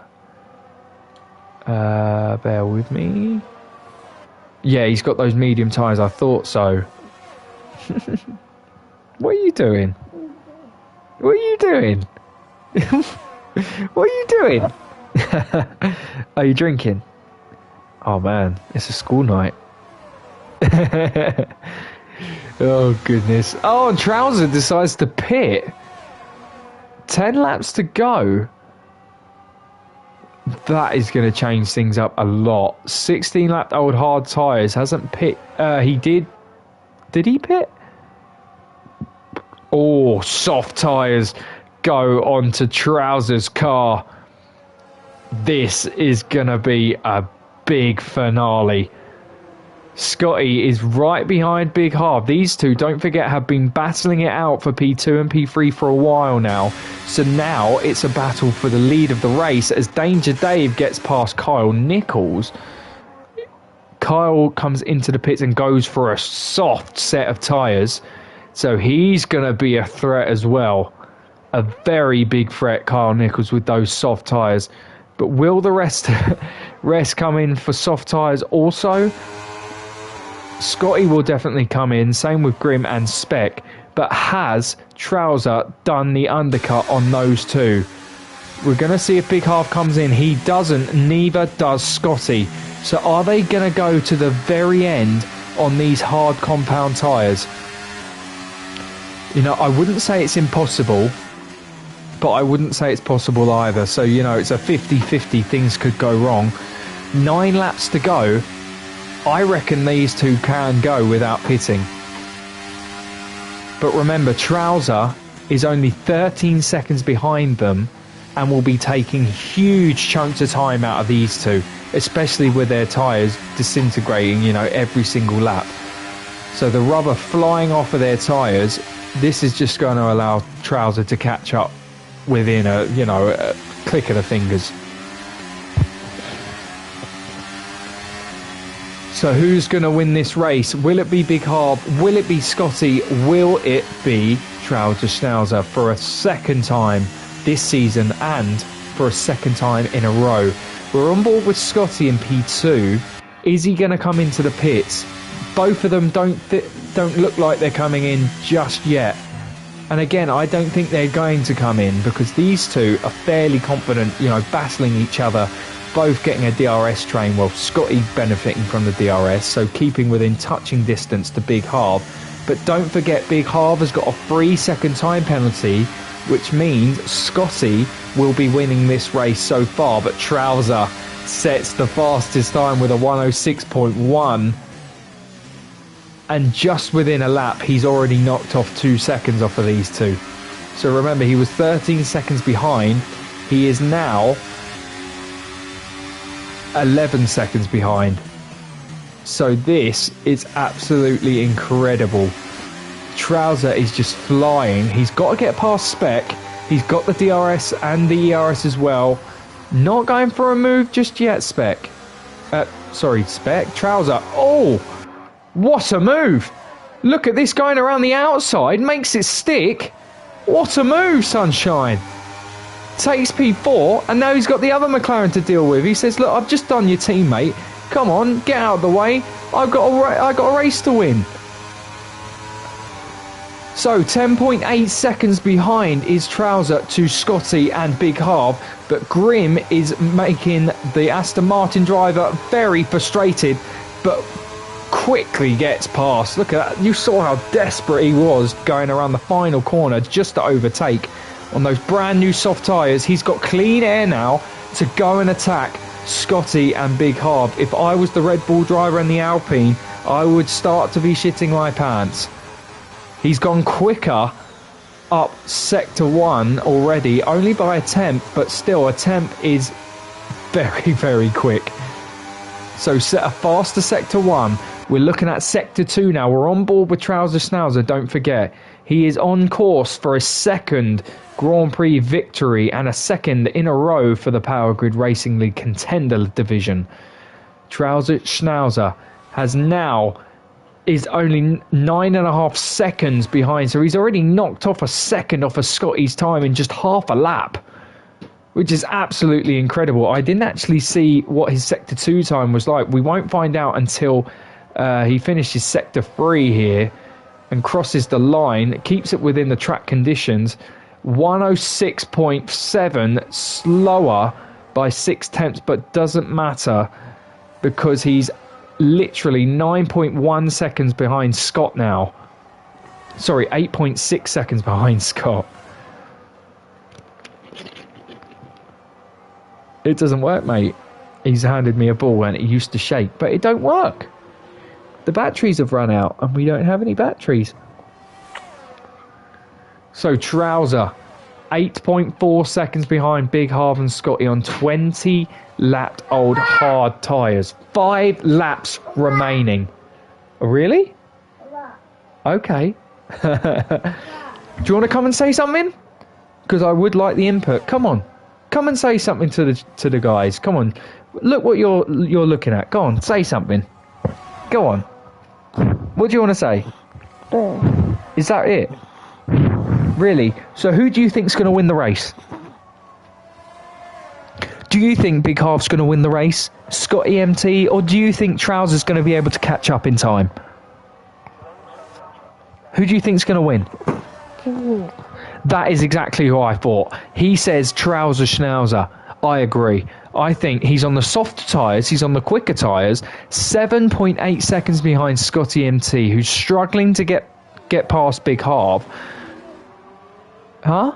Bear with me. Yeah, he's got those medium tyres. I thought so. What are you doing? What are you doing? What are you doing? Are you drinking? Oh man, it's a school night. Oh goodness. Oh, and Trouser decides to pit. 10 laps to go. That is going to change things up a lot. 16 lap old hard tyres. Hasn't pit. He did. Did he pit? Oh, soft tyres go onto Trouser's car. This is going to be a big finale. Scotty is right behind Big Harv. These two, don't forget, have been battling it out for P2 and P3 for a while now. So now it's a battle for the lead of the race as Danger Dave gets past Kyle Nichols. Kyle comes into the pits and goes for a soft set of tyres. So he's going to be a threat as well. A very big threat, Kyle Nichols, with those soft tyres. But will the rest come in for soft tyres also? Scotty will definitely come in. Same with Grim and Spec. But has Trouser done the undercut on those two? We're going to see if Big Harv comes in. He doesn't. Neither does Scotty. So are they going to go to the very end on these hard compound tyres? You know, I wouldn't say it's impossible, but I wouldn't say it's possible either. So, you know, it's a 50-50. Things could go wrong. 9 laps to go. I reckon these two can go without pitting. But remember, Trouser is only 13 seconds behind them and will be taking huge chunks of time out of these two, especially with their tyres disintegrating, you know, every single lap. So the rubber flying off of their tyres, this is just going to allow Trouser to catch up within a click of the fingers. So who's going to win this race? Will it be Big Harv? Will it be Scotty? Will it be Trouser Schnauzer for a second time this season and for a second time in a row? We're on board with Scotty in P2. Is he going to come into the pits? Both of them don't look like they're coming in just yet. And again, I don't think they're going to come in because these two are fairly confident, you know, battling each other, both getting a DRS train. Well, Scotty benefiting from the DRS, so keeping within touching distance to Big Harv. But don't forget, Big Harv has got a 3-second time penalty, which means Scotty will be winning this race so far. But Trouser sets the fastest time with a 106.1. And just within a lap, he's already knocked off 2 seconds off of these two. So remember, he was 13 seconds behind. He is now 11 seconds behind. So this is absolutely incredible. Trouser is just flying. He's got to get past Spec. He's got the DRS and the ERS as well. Not going for a move just yet, Spec. Spec. Trouser. Oh, what a move. Look at this going around the outside, makes it stick. What a move, Sunshine. Takes P4, and now he's got the other McLaren to deal with. He says, look, I've just done your teammate. Come on, get out of the way. I've got a race to win. So 10.8 seconds behind is Trouser to Scotty and Big Harv, but Grim is making the Aston Martin driver very frustrated, but quickly gets past. Look at that. You saw how desperate he was going around the final corner just to overtake on those brand new soft tyres. He's got clean air now to go and attack Scotty and Big Harv. If I was the Red Bull driver in the Alpine, I would start to be shitting my pants. He's gone quicker up Sector 1 already, only by a tenth, but still a tenth is very, very quick. So set a faster Sector 1. We're looking at Sector 2 now. We're on board with Trouser Schnauzer, don't forget. He is on course for a second Grand Prix victory and a second in a row for the Power Grid Racing League Contender Division. Trouser Schnauzer is only 9.5 seconds behind, so he's already knocked off a second off of Scotty's time in just half a lap, which is absolutely incredible. I didn't actually see what his Sector 2 time was like. We won't find out until he finishes Sector 3 here and crosses the line, keeps it within the track conditions. 106.7 slower by 6 tenths, but doesn't matter because he's literally 9.1 seconds behind Scott now. Sorry, 8.6 seconds behind Scott. It doesn't work, mate. He's handed me a ball and it used to shake, but it don't work. The batteries have run out and we don't have any batteries. So Trouser, 8.4 seconds behind Big Harv and Scotty on 20-lapped old hard tyres. 5 laps remaining. Really? Okay. Do you want to come and say something? Because I would like the input. Come on. Come and say something to the guys. Come on. Look what you're looking at. Go on, say something. Go on. What do you want to say? Is that it? Really? So who do you think's going to win the race? Do you think Big Harv's going to win the race, Scotty MT, or do you think Trouser's going to be able to catch up in time? Who do you think's going to win? That is exactly who I thought. He says Trouser Schnauzer. I agree. I think he's on the softer tyres, he's on the quicker tyres, 7.8 seconds behind Scotty MT, who's struggling to get past Big Harv. Huh?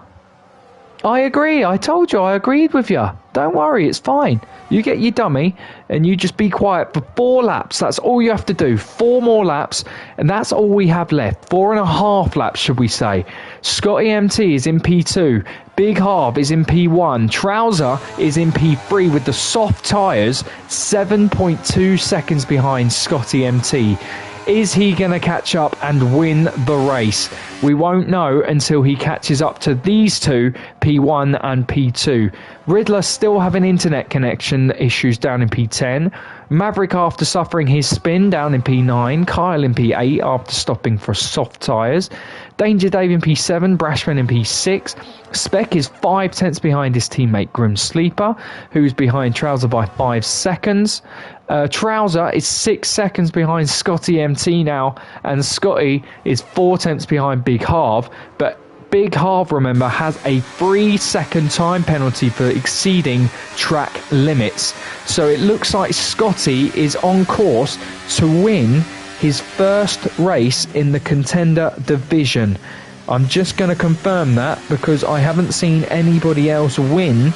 I agree. I told you I agreed with you. Don't worry, it's fine. You get your dummy and you just be quiet for 4 laps. That's all you have to do. 4 more laps and that's all we have left. 4.5 laps, should we say. Scotty MT is in P2. Big Harv is in P1. Trouser is in P3 with the soft tyres, 7.2 seconds behind Scotty MT. Is he going to catch up and win the race? We won't know until he catches up to these two, P1 and P2. Riddler still having internet connection issues down in P10. Maverick after suffering his spin down in P9. Kyle in P8 after stopping for soft tyres. Danger Dave in P7. Brashman in P6. Spec is 5 tenths behind his teammate Grim Sleeper, who's behind Trouser by 5 seconds. Trouser is 6 seconds behind Scotty MT now, and Scotty is 4 tenths behind Big Harv. But Big Harv, remember, has a 3-second time penalty for exceeding track limits. So it looks like Scotty is on course to win his first race in the Contender Division. I'm just going to confirm that because I haven't seen anybody else win.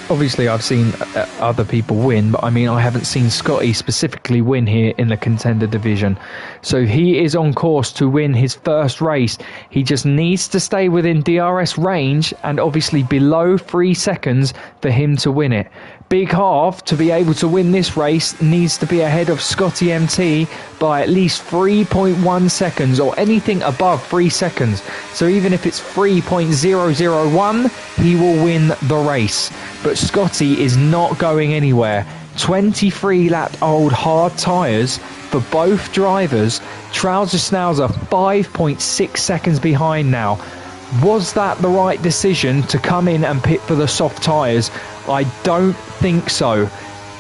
Obviously, I've seen other people win, but I mean, I haven't seen Scotty specifically win here in the Contender Division. So he is on course to win his first race. He just needs to stay within DRS range and obviously below 3 seconds for him to win it. Big Harv, to be able to win this race, needs to be ahead of Scotty MT by at least 3.1 seconds or anything above 3 seconds. So even if it's 3.001, he will win the race. But Scotty is not going anywhere. 23 lap old hard tyres for both drivers Trouser Schnauzer 5.6 seconds behind now. Was that the right decision to come in and pit for the soft tyres? I don't think so.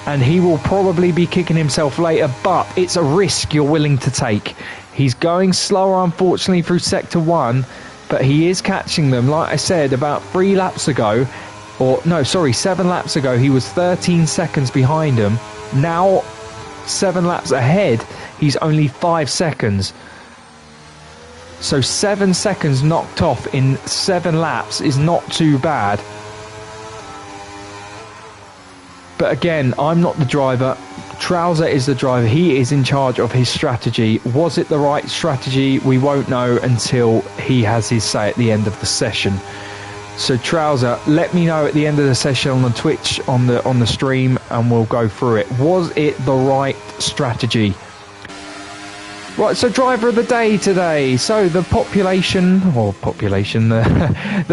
And he will probably be kicking himself later, but it's a risk you're willing to take. He's going slower, unfortunately, through Sector 1, but he is catching them. Like I said, about 7 laps ago, he was 13 seconds behind him. Now, 7 laps ahead, he's only 5 seconds. So 7 seconds knocked off in 7 laps is not too bad. But again, I'm not the driver. Trouser is the driver. He is in charge of his strategy. Was it the right strategy? We won't know until he has his say at the end of the session. So Trouser, let me know at the end of the session on the Twitch, on the stream, and we'll go through it. Was it the right strategy? Right, so driver of the day today. So the the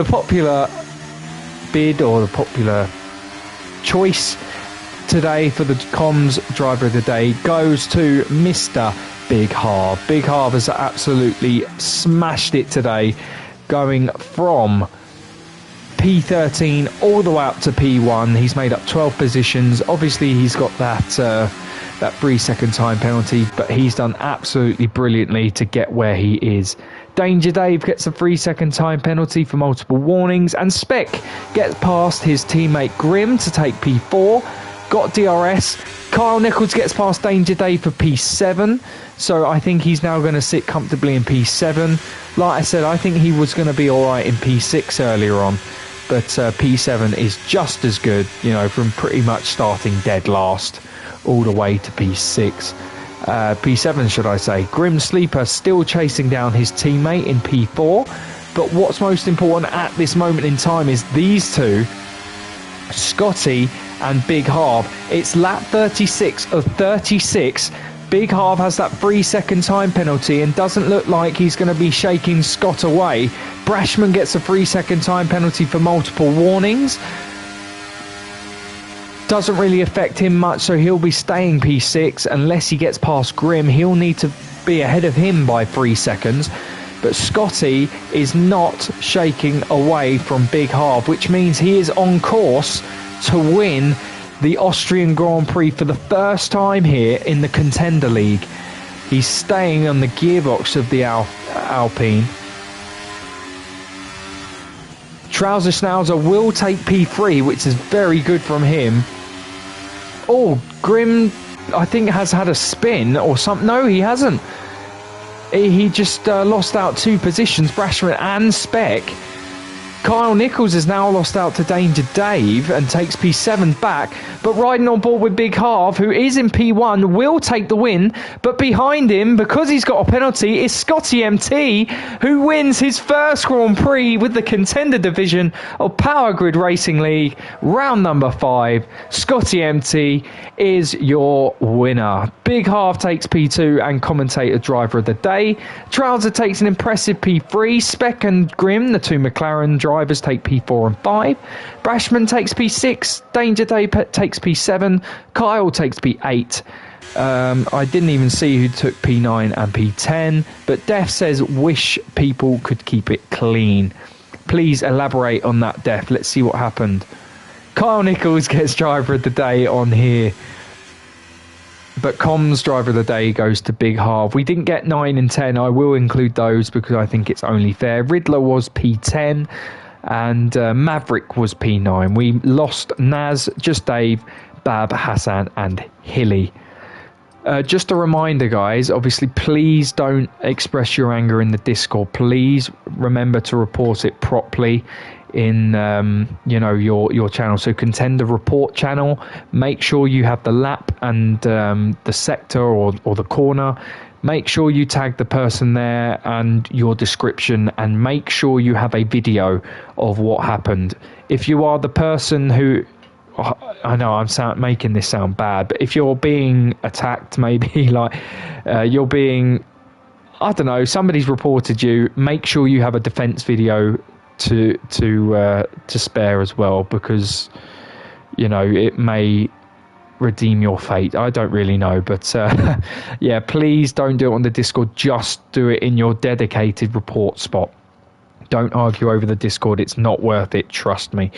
popular bid, or the popular choice today for the comms driver of the day goes to Mr. Big Harv. Big Harv has absolutely smashed it today, going from P13 all the way up to P1. He's made up 12 positions. Obviously he's got that 3-second time penalty, but he's done absolutely brilliantly to get where he is. Danger Dave gets a 3-second time penalty for multiple warnings, and Spec gets past his teammate Grim to take P4. Got DRS. Kyle Nichols gets past Danger Dave for P7, so I think he's now going to sit comfortably in P7. Like I said, I think he was going to be alright in P6 earlier on, but P7 is just as good, you know, from pretty much starting dead last all the way to P6. P7 should I say. Grim Sleeper still chasing down his teammate in P4, but what's most important at this moment in time is these two, Scotty and Big Harv. It's lap 36 of 36. Big Harv has that 3-second time penalty and doesn't look like he's going to be shaking Scott away. Brashman gets a 3-second time penalty for multiple warnings. Doesn't really affect him much, so he'll be staying P6 unless he gets past Grim. He'll need to be ahead of him by 3 seconds. But Scotty is not shaking away from Big Harv, which means he is on course to win the Austrian Grand Prix for the first time here in the Contender League. He's staying on the gearbox of the Alpine. Trouser Schnauzer will take P3, which is very good from him. Oh, Grim, I think, has had a spin or something. No, he hasn't. He just lost out 2 positions, Brashman and Spec. Kyle Nichols has now lost out to Danger Dave and takes P7 back, but riding on board with Big Harv, who is in P1, will take the win, but behind him, because he's got a penalty, is Scotty MT, who wins his first Grand Prix with the Contender Division of Power Grid Racing League, round number 5. Scotty MT is your winner. Big Harv takes P2 and commentator driver of the day. Trouser takes an impressive P3. Spec and Grim, the 2 McLaren drivers, take P4 and 5. Brashman takes P6. Danger Day takes P7. Kyle takes P8. I didn't even see who took P9 and P10, but Def says wish people could keep it clean. Please elaborate on that, Def. Let's see what happened. Kyle Nichols gets driver of the day on here, but comms driver of the day goes to Big Harv. We didn't get 9 and 10. I will include those because I think it's only fair. Riddler was P10 and Maverick was P9. We lost Naz, Just Dave, Bab, Hassan and Hilly. Just a reminder, guys, obviously, please don't express your anger in the Discord. Please remember to report it properly in your channel. So Contender Report channel, make sure you have the lap and the sector or the corner. Make sure you tag the person there and your description, and make sure you have a video of what happened. If you are the person who, I know I'm making this sound bad, but if you're being attacked, maybe like you're being, I don't know, somebody's reported you, make sure you have a defense video to spare as well, because you know it may redeem your fate. I don't really know, but yeah, please don't do it on the Discord. Just do it in your dedicated report spot. Don't argue over the Discord. It's not worth it, trust me.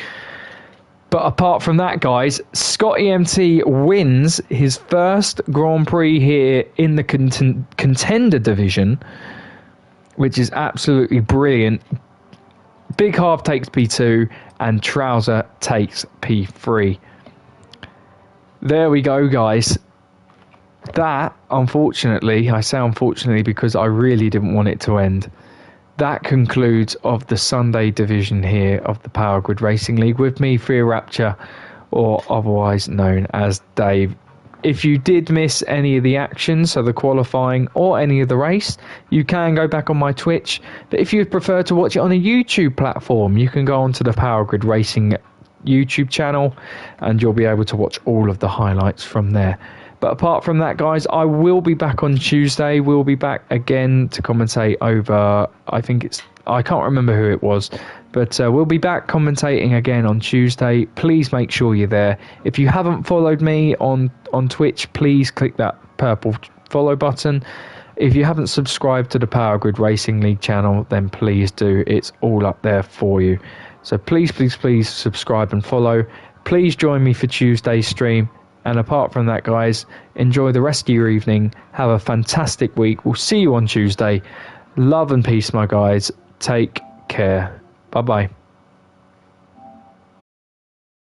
But apart from that, guys, Scott EMT wins his first Grand Prix here in the contender division, which is absolutely brilliant. Big Half takes P2 and Trouser takes P3. There we go, guys. That, unfortunately, I say unfortunately because I really didn't want it to end. That concludes of the Sunday division here of the Power Grid Racing League with me, Fear Rapture, or otherwise known as Dave. If you did miss any of the action, so the qualifying or any of the race, you can go back on my Twitch. But if you'd prefer to watch it on a YouTube platform, you can go onto the Power Grid Racing YouTube channel and you'll be able to watch all of the highlights from there. But apart from that, guys, I will be back on Tuesday. We'll be back again to commentate over, I can't remember who it was, but we'll be back commentating again on Tuesday. Please make sure you're there. If you haven't followed me on Twitch, please click that purple follow button. If you haven't subscribed to the Power Grid Racing League channel, then please do. It's all up there for you. So please, please, please subscribe and follow. Please join me for Tuesday's stream. And apart from that, guys, enjoy the rest of your evening. Have a fantastic week. We'll see you on Tuesday. Love and peace, my guys. Take care. Bye-bye.